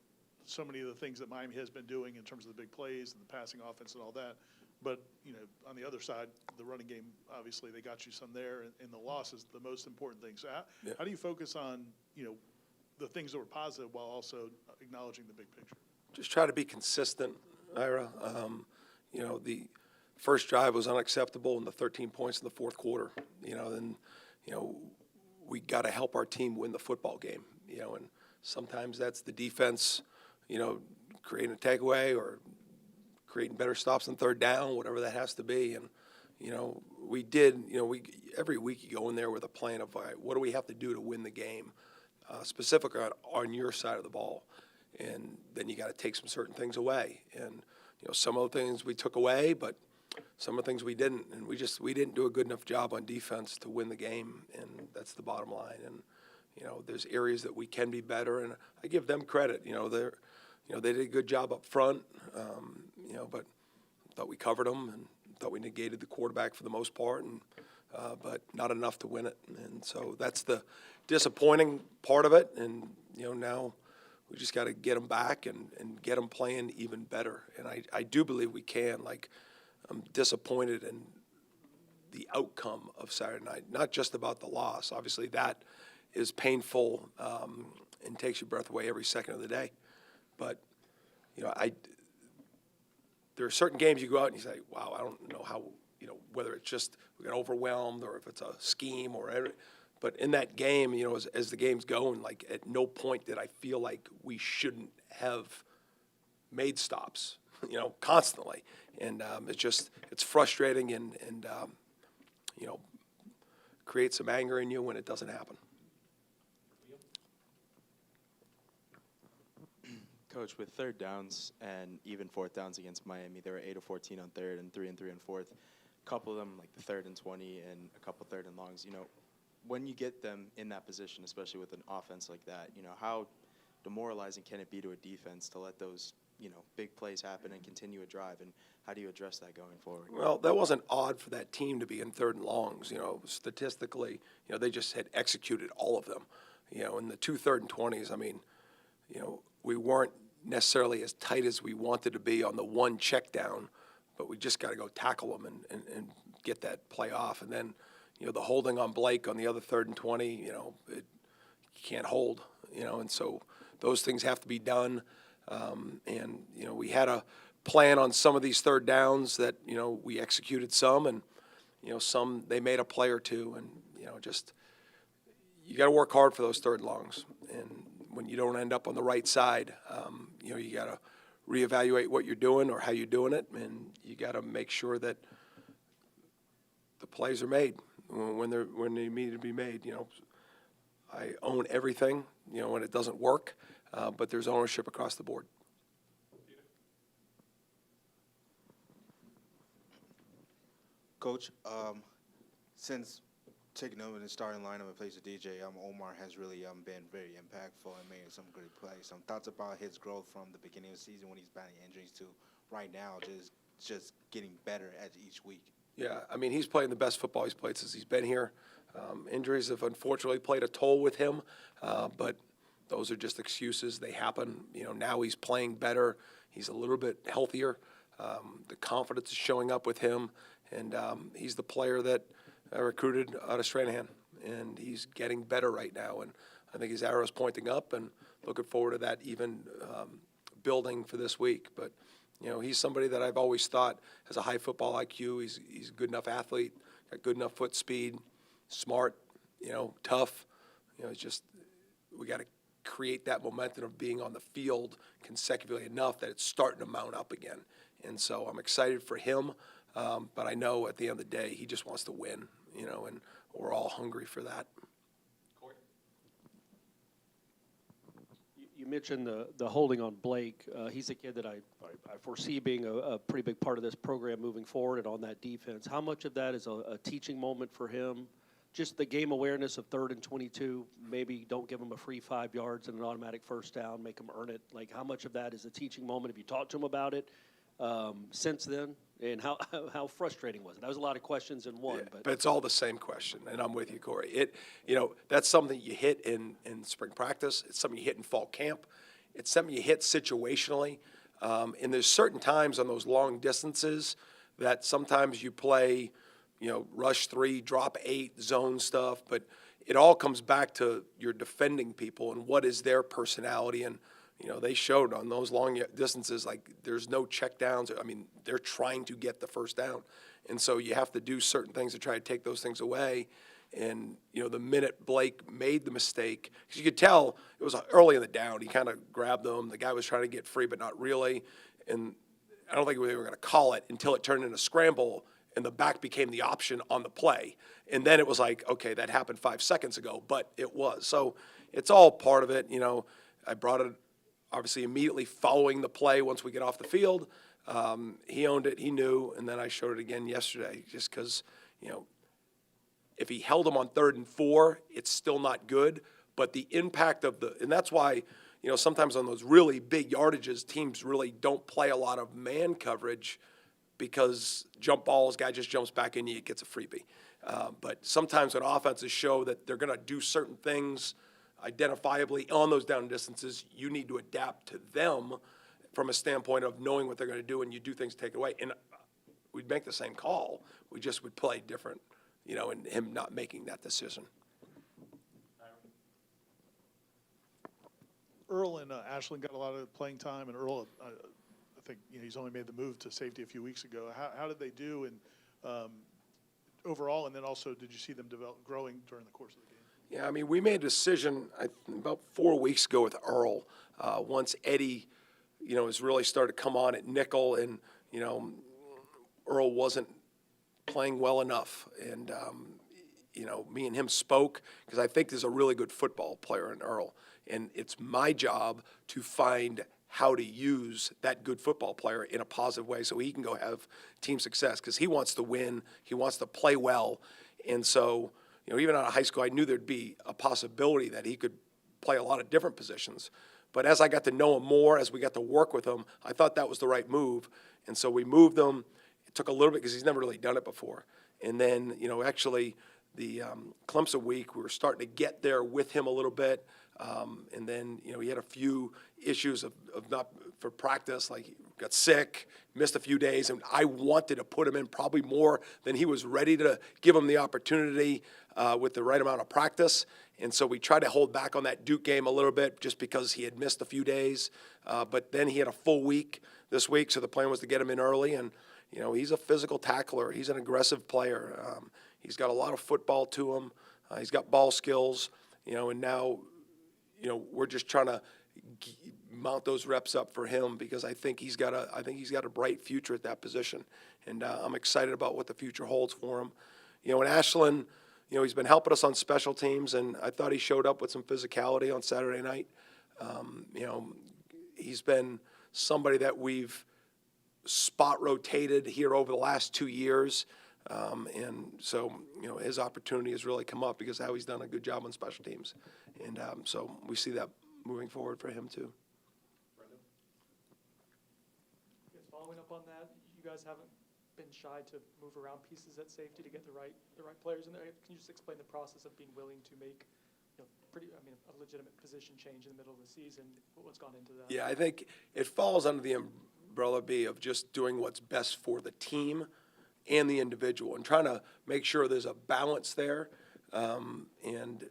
so many of the things that Miami has been doing in terms of the big plays and the passing offense and all that, but, on the other side, the running game, obviously, they got you some there, and the loss is the most important thing. So how do you focus on, the things that were positive while also acknowledging the big picture? Just try to be consistent, Ira. The first drive was unacceptable in the 13 points in the fourth quarter. We got to help our team win the football game, and sometimes that's the defense, creating a takeaway or creating better stops on third down, whatever that has to be. And, we did, every week you go in there with a plan of, all right, what do we have to do to win the game, specifically on your side of the ball. And then you got to take some certain things away. And, some of the things we took away, but some of the things we didn't. And we didn't do a good enough job on defense to win the game. And that's the bottom line. And, there's areas that we can be better. And I give them credit. They did a good job up front, but I thought we covered them and thought we negated the quarterback for the most part, but not enough to win it. And so that's the disappointing part of it. And, now we just got to get them back and get them playing even better. And I do believe we can. Like, I'm disappointed in the outcome of Saturday night, not just about the loss. Obviously, that is painful and takes your breath away every second of the day. But, there are certain games you go out and you say, wow, I don't know how, whether it's just we got overwhelmed or if it's a scheme or whatever. But in that game, as the game's going, like at no point did I feel like we shouldn't have made stops. constantly. And it's frustrating and creates some anger in you when it doesn't happen. Coach, with third downs and even fourth downs against Miami, they were 8 of 14 on third and 3 and 3 on fourth. A couple of them, like the 3rd and 20 and a couple third and longs. When you get them in that position, especially with an offense like that, how demoralizing can it be to a defense to let those, big plays happen and continue a drive? And how do you address that going forward? Well, that wasn't odd for that team to be in 3rd and longs. Statistically, they just had executed all of them. In the 2 3rd and 20s, we weren't necessarily as tight as we wanted to be on the one check down, but we just got to go tackle them and get that play off. And then, the holding on Blake on the other 3rd and 20, you can't hold, and so those things have to be done. And, we had a plan on some of these 3rd downs that, we executed some, and, some they made a play or two, and, just you got to work hard for those 3rd longs. And when you don't end up on the right side, you got to reevaluate what you're doing or how you're doing it, and you got to make sure that the plays are made when they need to be made. I own everything, when it doesn't work, but there's ownership across the board. Coach, since taking over the starting lineup in place of DJ, Omar has really been very impactful and made some great plays. Some thoughts about his growth from the beginning of the season when he's battling injuries to right now, just getting better as each week. Yeah, he's playing the best football he's played since he's been here. Injuries have unfortunately played a toll with him, but those are just excuses. They happen. Now he's playing better. He's a little bit healthier. The confidence is showing up with him, and he's the player that I recruited out of Stranahan, and he's getting better right now. And I think his arrow's pointing up, and looking forward to that even building for this week. But he's somebody that I've always thought has a high football IQ. He's a good enough athlete, got good enough foot speed, smart, tough. It's just we got to create that momentum of being on the field consecutively enough that it's starting to mount up again. And so I'm excited for him, but I know at the end of the day he just wants to win, and we're all hungry for that. You mentioned the holding on Blake. He's a kid that I foresee being a pretty big part of this program moving forward and on that defense. How much of that is a teaching moment for him? Just the game awareness of 3rd and 22, maybe don't give him a free 5 yards and an automatic first down, make him earn it. Like, how much of that is a teaching moment? Have you talked to him about it since then? And how frustrating was it? That was a lot of questions in one. Yeah, but it's all the same question, and I'm with you, Corey. That's something you hit in spring practice. It's something you hit in fall camp. It's something you hit situationally. And there's certain times on those long distances that sometimes you play, rush 3, drop 8, zone stuff. But it all comes back to your defending people and what is their personality. And they showed on those long distances, like, there's no check downs. They're trying to get the first down. And so you have to do certain things to try to take those things away. And, the minute Blake made the mistake, because you could tell it was early in the down, he kind of grabbed them. The guy was trying to get free, but not really. And I don't think they were going to call it until it turned into a scramble, and the back became the option on the play. And then it was like, okay, that happened 5 seconds ago, but it was. So it's all part of it. I brought it, obviously, immediately following the play once we get off the field. He owned it, he knew, and then I showed it again yesterday just because, if he held him on 3rd and 4, it's still not good. But the impact of and that's why, sometimes on those really big yardages, teams really don't play a lot of man coverage because jump balls, guy just jumps back in, he gets a freebie. But sometimes when offenses show that they're going to do certain things identifiably on those down distances, you need to adapt to them from a standpoint of knowing what they're going to do, and you do things to take it away. And we'd make the same call. We just would play different, and him not making that decision. Earl and Ashland got a lot of playing time, and Earl, I think he's only made the move to safety a few weeks ago. How did they do overall, and then also did you see them growing during the course of the game? Yeah, we made a decision about 4 weeks ago with Earl. Once Eddie has really started to come on at nickel, and, Earl wasn't playing well enough. And, me and him spoke, because I think there's a really good football player in Earl. And it's my job to find how to use that good football player in a positive way so he can go have team success, because he wants to win, he wants to play well. And so, even out of high school, I knew there'd be a possibility that he could play a lot of different positions. But as I got to know him more, as we got to work with him, I thought that was the right move. And so we moved him. It took a little bit because he's never really done it before. And then, actually, the Clemson week, we were starting to get there with him a little bit. And then, he had a few issues of not for practice, like he got sick, missed a few days, and I wanted to put him in probably more than he was ready to give him the opportunity with the right amount of practice. And so we tried to hold back on that Duke game a little bit just because he had missed a few days. But then he had a full week this week, so the plan was to get him in early. And, he's a physical tackler. He's an aggressive player. He's got a lot of football to him. He's got ball skills, and now, we're just trying to mount those reps up for him, because I think he's got a bright future at that position. And I'm excited about what the future holds for him. And Ashland, he's been helping us on special teams, and I thought he showed up with some physicality on Saturday night. He's been somebody that we've spot rotated here over the last 2 years. And so, his opportunity has really come up because how he's done a good job on special teams. And so we see that moving forward for him too. Yes, following up on that, you guys haven't been shy to move around pieces at safety to get the right players in there. Can you just explain the process of being willing to make, a legitimate position change in the middle of the season? What's gone into that? Yeah, I think it falls under the umbrella B of just doing what's best for the team and the individual, and trying to make sure there's a balance there. And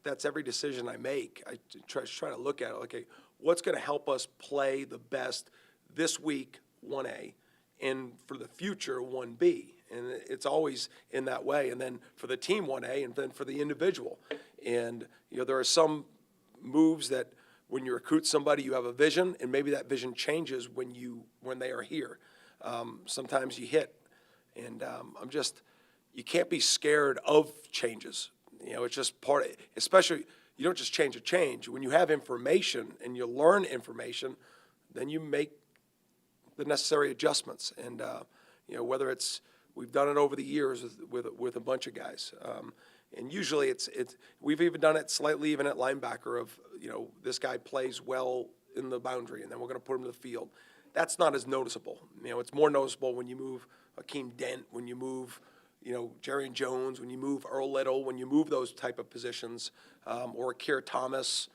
that's every decision I make. I try to look at it, okay, what's going to help us play the best this week, 1A, and for the future, 1B. And it's always in that way. And then for the team, 1A, and then for the individual. And, there are some moves that when you recruit somebody, you have a vision, and maybe that vision changes when they are here. Sometimes you hit. And you can't be scared of changes. It's just part of it. Especially, you don't just change a change. When you have information and you learn information, then you make the necessary adjustments. And, whether we've done it over the years with a bunch of guys. And usually we've even done it slightly even at linebacker of, this guy plays well in the boundary, and then we're going to put him to the field. That's not as noticeable. It's more noticeable when you move Akeem Dent, when you move, Jerry Jones, when you move Earl Little, when you move those type of positions, or Keir Thomas,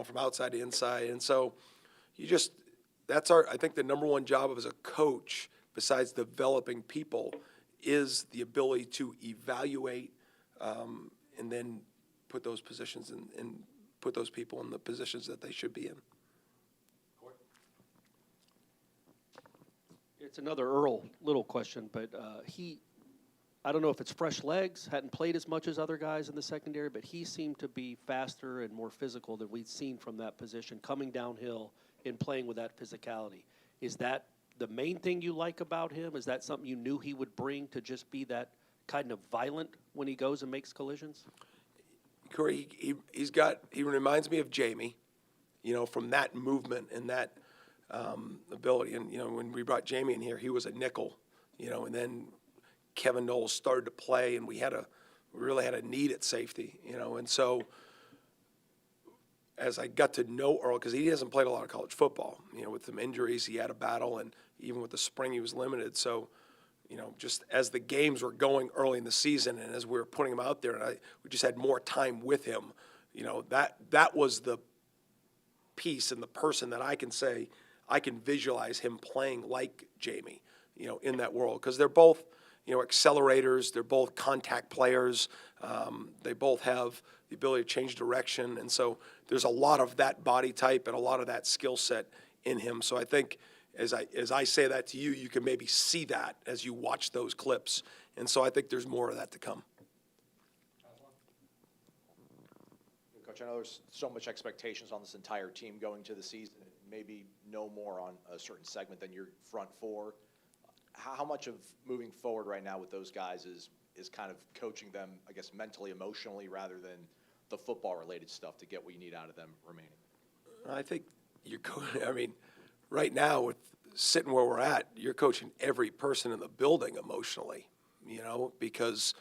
from outside to inside. And so I think the number one job as a coach, besides developing people, is the ability to evaluate and then put those positions and put those people in the positions that they should be in. It's another Earl Little question, but I don't know if it's fresh legs, hadn't played as much as other guys in the secondary, but he seemed to be faster and more physical than we'd seen from that position, coming downhill and playing with that physicality. Is that the main thing you like about him? Is that something you knew he would bring, to just be that kind of violent when he goes and makes collisions? Corey, he reminds me of Jamie, from that movement and that ability. And, when we brought Jamie in here, he was a nickel, and then Kevin Knowles started to play, and we really had a need at safety, and so as I got to know Earl, because he hasn't played a lot of college football, with some injuries, he had a battle, and even with the spring, he was limited. So, just as the games were going early in the season, and as we were putting him out there, and we just had more time with him, that was the piece and the person that I can say I can visualize him playing like Jamie, in that world, because they're both, accelerators. They're both contact players. They both have the ability to change direction, and so there's a lot of that body type and a lot of that skill set in him. So I think as I say that to you, you can maybe see that as you watch those clips, and so I think there's more of that to come. Coach, I know there's so much expectations on this entire team going to the season. maybe know more on a certain segment than your front four. How much of moving forward right now with those guys is kind of coaching them, I guess, mentally, emotionally, rather than the football-related stuff to get what you need out of them remaining? I think I mean, right now, with sitting where we're at, you're coaching every person in the building emotionally, because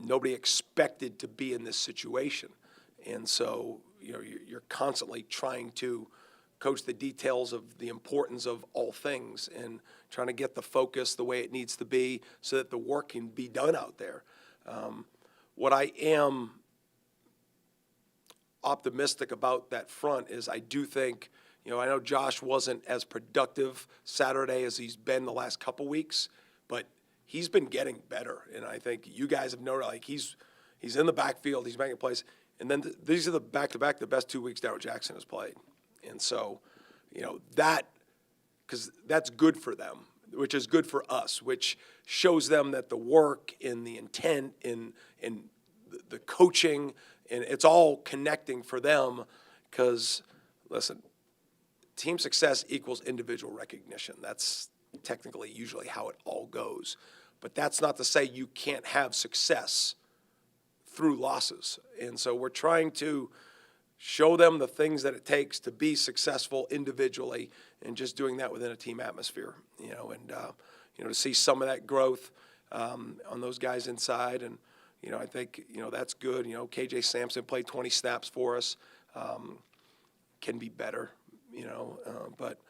nobody expected to be in this situation. And so, you're constantly trying to coach the details of the importance of all things and trying to get the focus the way it needs to be so that the work can be done out there. What I am optimistic about that front is I do think, I know Josh wasn't as productive Saturday as he's been the last couple weeks, but he's been getting better. And I think you guys have noticed, like, he's in the backfield, he's making plays. And then these are the back-to-back, the best 2 weeks Darryl Jackson has played. And so, because that's good for them, which is good for us, which shows them that the work and the intent and the coaching, and it's all connecting for them. Because, listen, team success equals individual recognition. That's technically usually how it all goes. But that's not to say you can't have success through losses. And so we're trying to show them the things that it takes to be successful individually, and just doing that within a team atmosphere, to see some of that growth on those guys inside. And, I think, that's good. KJ Sampson played 20 snaps for us, can be better, but,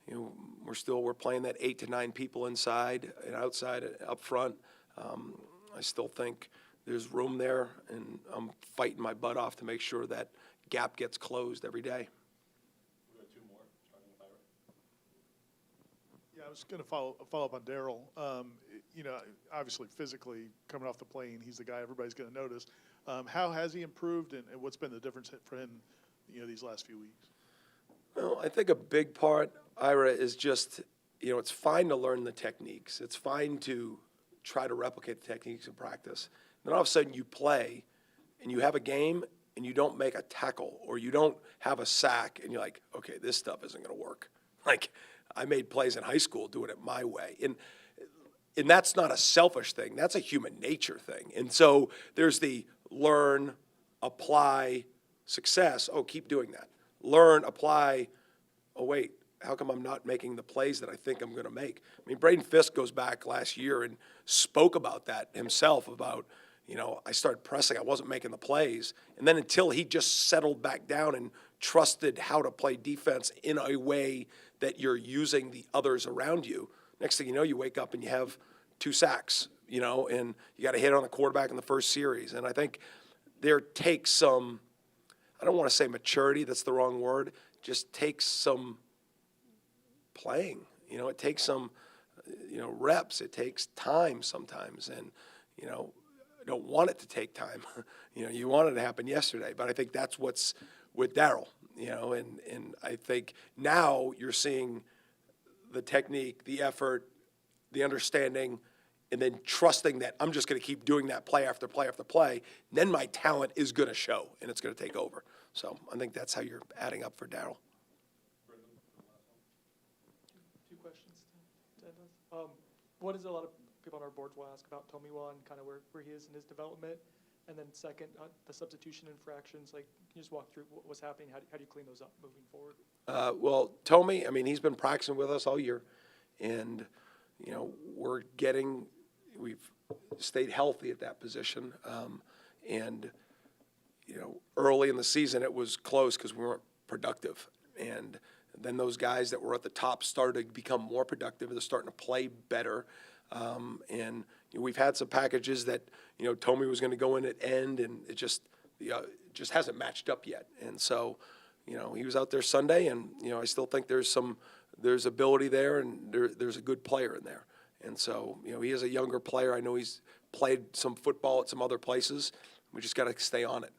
we're playing that 8 to 9 people inside and outside, up front. I still think there's room there, and I'm fighting my butt off to make sure that gap gets closed every day. We've got two more, starting with Ira. Yeah, I was going to follow up on Darryl. Obviously physically coming off the plane, he's the guy everybody's going to notice. How has he improved, and what's been the difference for him, these last few weeks? Well, I think a big part, Ira, is just, it's fine to learn the techniques. It's fine to try to replicate the techniques in practice. Then all of a sudden you play and you have a game and you don't make a tackle or you don't have a sack, and you're like, okay, this stuff isn't going to work. Like, I made plays in high school doing it my way. And that's not a selfish thing. That's a human nature thing. And so there's the learn, apply, success. Oh, keep doing that. Learn, apply. Oh, wait, how come I'm not making the plays that I think I'm going to make? I mean, Braden Fisk goes back last year and spoke about that himself, about, I started pressing, I wasn't making the plays. And then until he just settled back down and trusted how to play defense in a way that you're using the others around you, next thing you know, you wake up and you have 2 sacks, and you got a hit on the quarterback in the first series. And I think there takes some, I don't want to say maturity, that's the wrong word, just takes some playing. It takes some, reps. It takes time sometimes. And, I don't want it to take time. You want it to happen yesterday. But I think that's what's with Darryl, and I think now you're seeing the technique, the effort, the understanding, and then trusting that I'm just going to keep doing that play after play after play. Then my talent is going to show, and it's going to take over. So I think that's how you're adding up for Darryl. Two questions to end with. What is a lot of people on our boards will ask about Tomiwa and kind of where he is in his development? And then second, the substitution infractions, like, can you just walk through what's happening? How do you clean those up moving forward? Well, Tommy, he's been practicing with us all year. And, we've stayed healthy at that position. And, early in the season it was close because we weren't productive. And then those guys that were at the top started to become more productive. They're starting to play better. And we've had some packages that, Tommy was going to go in at end, and it just hasn't matched up yet. And so, he was out there Sunday, and, I still think there's ability there, and there's a good player in there. And so, he is a younger player. I know he's played some football at some other places. We just got to stay on it.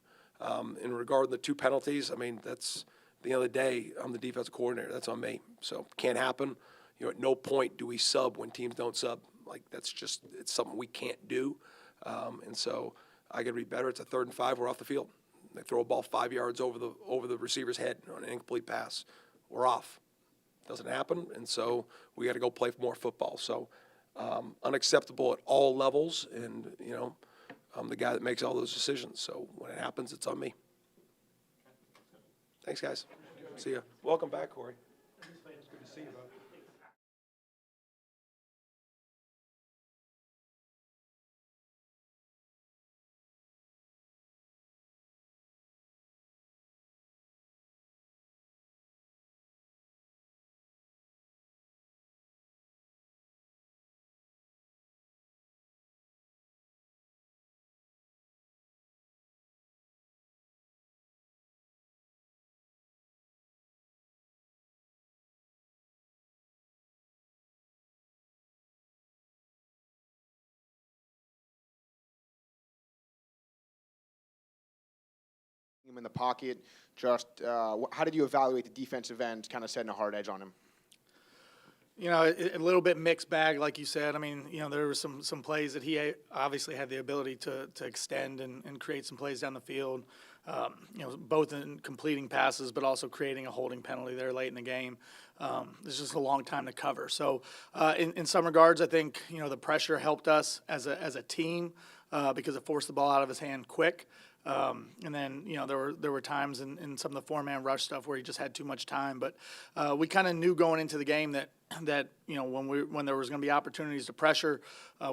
In regard to the 2 penalties, that's, at the end of the day, I'm the defensive coordinator. That's on me. So can't happen. At no point do we sub when teams don't sub. Like, it's something we can't do. And so I got to be better. It's a 3rd and 5. We're off the field. They throw a ball 5 yards over the receiver's head on an incomplete pass. we're off. Doesn't happen, and so we got to go play more football. So unacceptable at all levels, and I'm the guy that makes all those decisions. So when it happens, it's on me. Thanks, guys. See ya. Welcome back, Corey. Good to see you, bud. Him in the pocket. Just how did you evaluate the defensive end, kind of setting a hard edge on him? A little bit mixed bag, like you said. I mean, there were some plays that he obviously had the ability to extend and create some plays down the field, both in completing passes but also creating a holding penalty there late in the game. It's just a long time to cover. So in some regards, I think, the pressure helped us as a team because it forced the ball out of his hand quick. And then, there were times in some of the four-man rush stuff where he just had too much time. But we kind of knew going into the game that when there was going to be opportunities to pressure,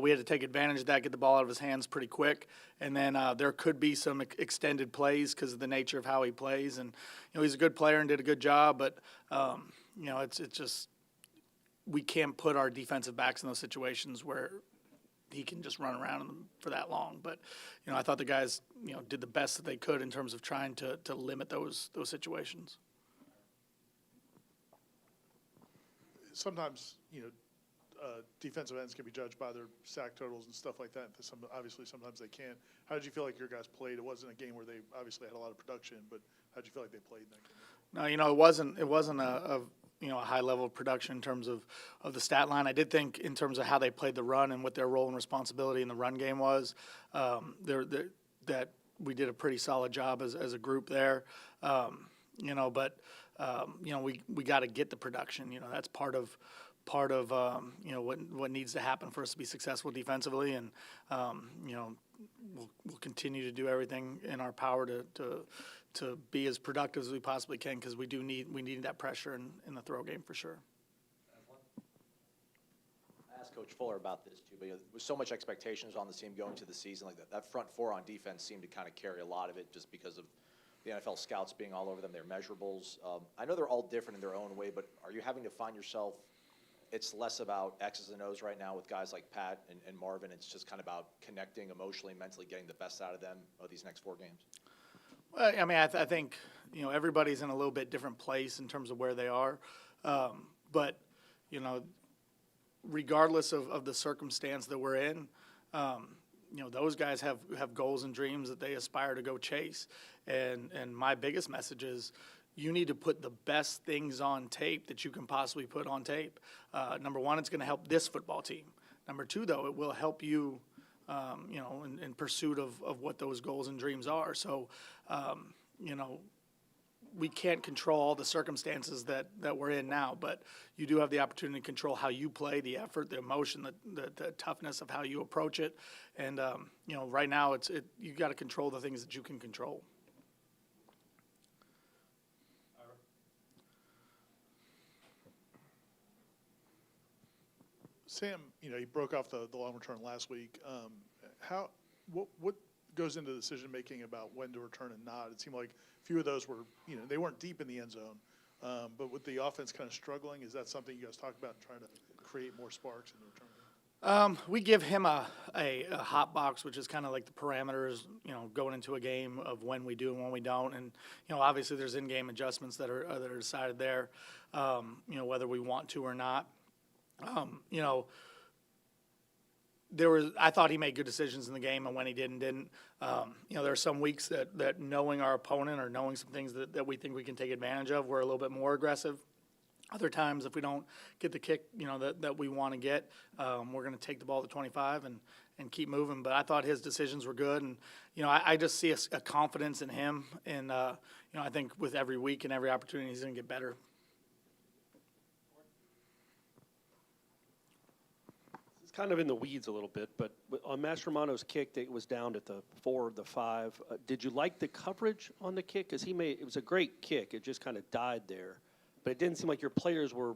we had to take advantage of that, get the ball out of his hands pretty quick. And then there could be some extended plays because of the nature of how he plays. And, he's a good player and did a good job. But, it's just we can't put our defensive backs in those situations where he can just run around them for that long. But, I thought the guys, did the best that they could in terms of trying to limit those situations. Sometimes, defensive ends can be judged by their sack totals and stuff like that. Obviously, sometimes they can't. How did you feel like your guys played? It wasn't a game where they obviously had a lot of production, but how did you feel like they played in that game? No, it wasn't a high level of production in terms of the stat line. I did think in terms of how they played the run and what their role and responsibility in the run game was, that we did a pretty solid job as a group there. But we got to get the production. That's part of what needs to happen for us to be successful defensively, and we'll continue to do everything in our power to be as productive as we possibly can, because we need that pressure in the throw game for sure. I asked Coach Fuller about this too, but with so much expectations on the team going to the season, like that front four on defense seemed to kind of carry a lot of it just because of the NFL scouts being all over them, their measurables. I know they're all different in their own way, but are you having to find yourself, it's less about X's and O's right now with guys like Pat and Marvin, it's just kind of about connecting emotionally, mentally, getting the best out of them these next 4 games? Well, I mean, I think, everybody's in a little bit different place in terms of where they are. But, regardless of the circumstance that we're in, those guys have goals and dreams that they aspire to go chase. And my biggest message is you need to put the best things on tape that you can possibly put on tape. Number one, it's going to help this football team. Number two, though, it will help you in pursuit of what those goals and dreams are. So, we can't control all the circumstances that we're in now, but you do have the opportunity to control how you play, the effort, the emotion, the toughness of how you approach it. And, right now you got to control the things that you can control. Sam, he broke off the long return last week. What goes into the decision making about when to return and not? It seemed like a few of those were, they weren't deep in the end zone. But with the offense kind of struggling, is that something you guys talk about, trying to create more sparks in the return game? We give him a hot box, which is kind of like the parameters, going into a game of when we do and when we don't. And, obviously there's in-game adjustments that are decided there, whether we want to or not. I thought he made good decisions in the game, and when he did and didn't. There are some weeks that knowing our opponent or knowing some things that we think we can take advantage of, we're a little bit more aggressive. Other times, if we don't get the kick, that we want to get, we're going to take the ball to 25 and keep moving. But I thought his decisions were good, and I just see a confidence in him, and I think with every week and every opportunity, he's going to get better. kind of in the weeds a little bit, but on Mastromanno's kick, it was down at the 4 of the 5. Did you like the coverage on the kick? Because it was a great kick. It just kind of died there. But it didn't seem like your players were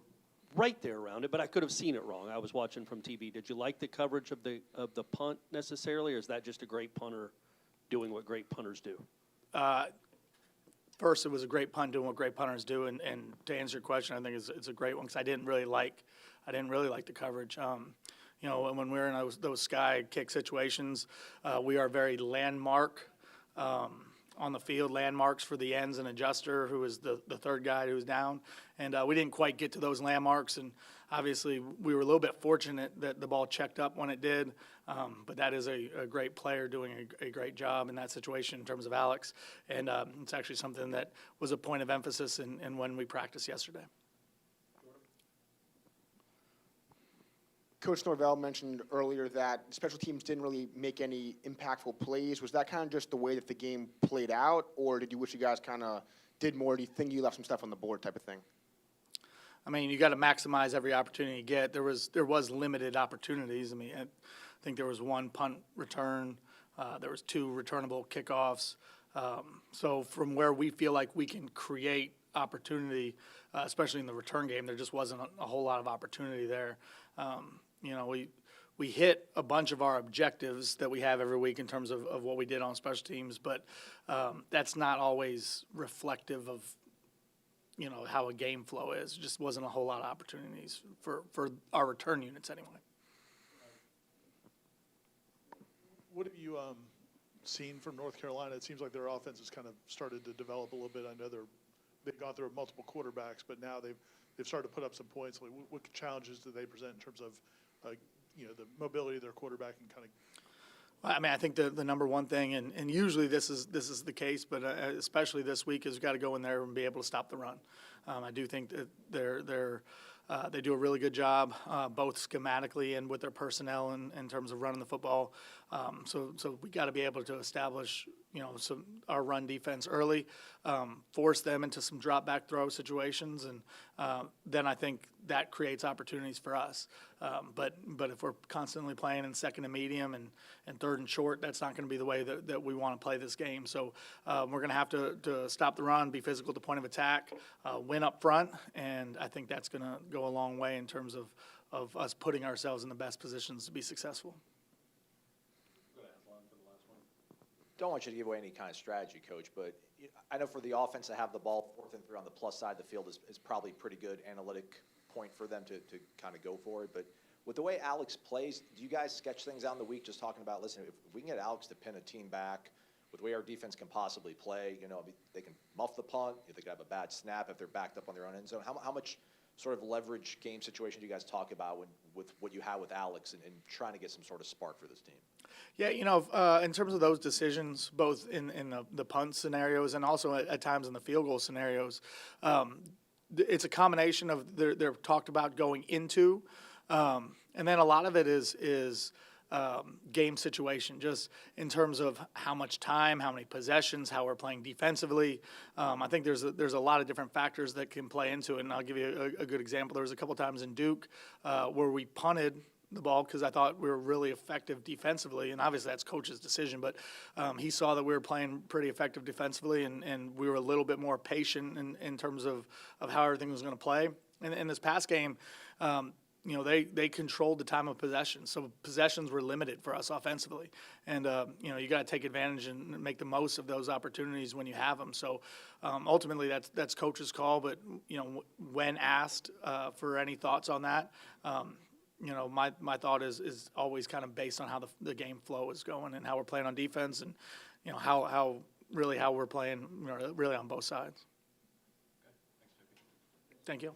right there around it, but I could have seen it wrong. I was watching from TV. Did you like the coverage of the punt necessarily, or is that just a great punter doing what great punters do? First, it was a great punt doing what great punters do, and to answer your question, I think it's a great one because I didn't really like the coverage. You know, when we're in those sky kick situations, we are very landmark on the field, landmarks for the ends and adjuster, who is the third guy who's down, and we didn't quite get to those landmarks, and obviously we were a little bit fortunate that the ball checked up when it did, but that is a great player doing a great job in that situation in terms of Alex, and it's actually something that was a point of emphasis in when we practiced yesterday. Coach Norvell mentioned earlier that special teams didn't really make any impactful plays. Was that kind of just the way that the game played out, or did you wish you guys kind of did more? Do you think you left some stuff on the board type of thing? I mean, you got to maximize every opportunity you get. There was limited opportunities. I mean, I think there was one punt return. There was 2 returnable kickoffs. So from where we feel like we can create opportunity, especially in the return game, there just wasn't a whole lot of opportunity there. You know, we hit a bunch of our objectives that we have every week in terms of what we did on special teams, but that's not always reflective of, you know, how a game flow is. Just wasn't a whole lot of opportunities for our return units anyway. What have you seen from North Carolina? It seems like their offense has kind of started to develop a little bit. I know they've gone through multiple quarterbacks, but now they've started to put up some points. Like, what challenges do they present in terms of, you know, the mobility of their quarterback and kind of? I mean, I think the number one thing, and usually this is the case, but especially this week, is we've got to go in there and be able to stop the run. I do think that they do a really good job, both schematically and with their personnel in terms of running the football. So we got to be able to establish, you know, our run defense early, force them into some drop back throw situations, and then I think that creates opportunities for us. But if we're constantly playing in second and medium and third and short, that's not going to be the way that we want to play this game. So we're going to have to stop the run, be physical at the point of attack, win up front, and I think that's going to go a long way in terms of us putting ourselves in the best positions to be successful. Don't want you to give away any kind of strategy, Coach, but I know for the offense to have the ball 4th and 3 on the plus side of the field is probably a pretty good analytic point for them to kind of go for it. But with the way Alex plays, do you guys sketch things out in the week just talking about, listen, if we can get Alex to pin a team back with the way our defense can possibly play, you know, they can muff the punt, if they can have a bad snap, if they're backed up on their own end zone. How much sort of leverage game situation do you guys talk about with what you have with Alex and trying to get some sort of spark for this team? Yeah, you know, in terms of those decisions, both in the punt scenarios and also at times in the field goal scenarios, it's a combination of they're talked about going into, and then a lot of it is game situation, just in terms of how much time, how many possessions, how we're playing defensively. I think there's a lot of different factors that can play into it, and I'll give you a good example. There was a couple times in Duke where we punted the ball because I thought we were really effective defensively, and obviously that's coach's decision, but he saw that we were playing pretty effective defensively, and we were a little bit more patient in terms of how everything was going to play. And in this past game, you know, they controlled the time of possession, so possessions were limited for us offensively, and you know, you got to take advantage and make the most of those opportunities when you have them. So ultimately that's coach's call, but you know, when asked for any thoughts on that, you know, my thought is always kind of based on how the game flow is going and how we're playing on defense, and you know how we're playing, you know, really on both sides. Thank you.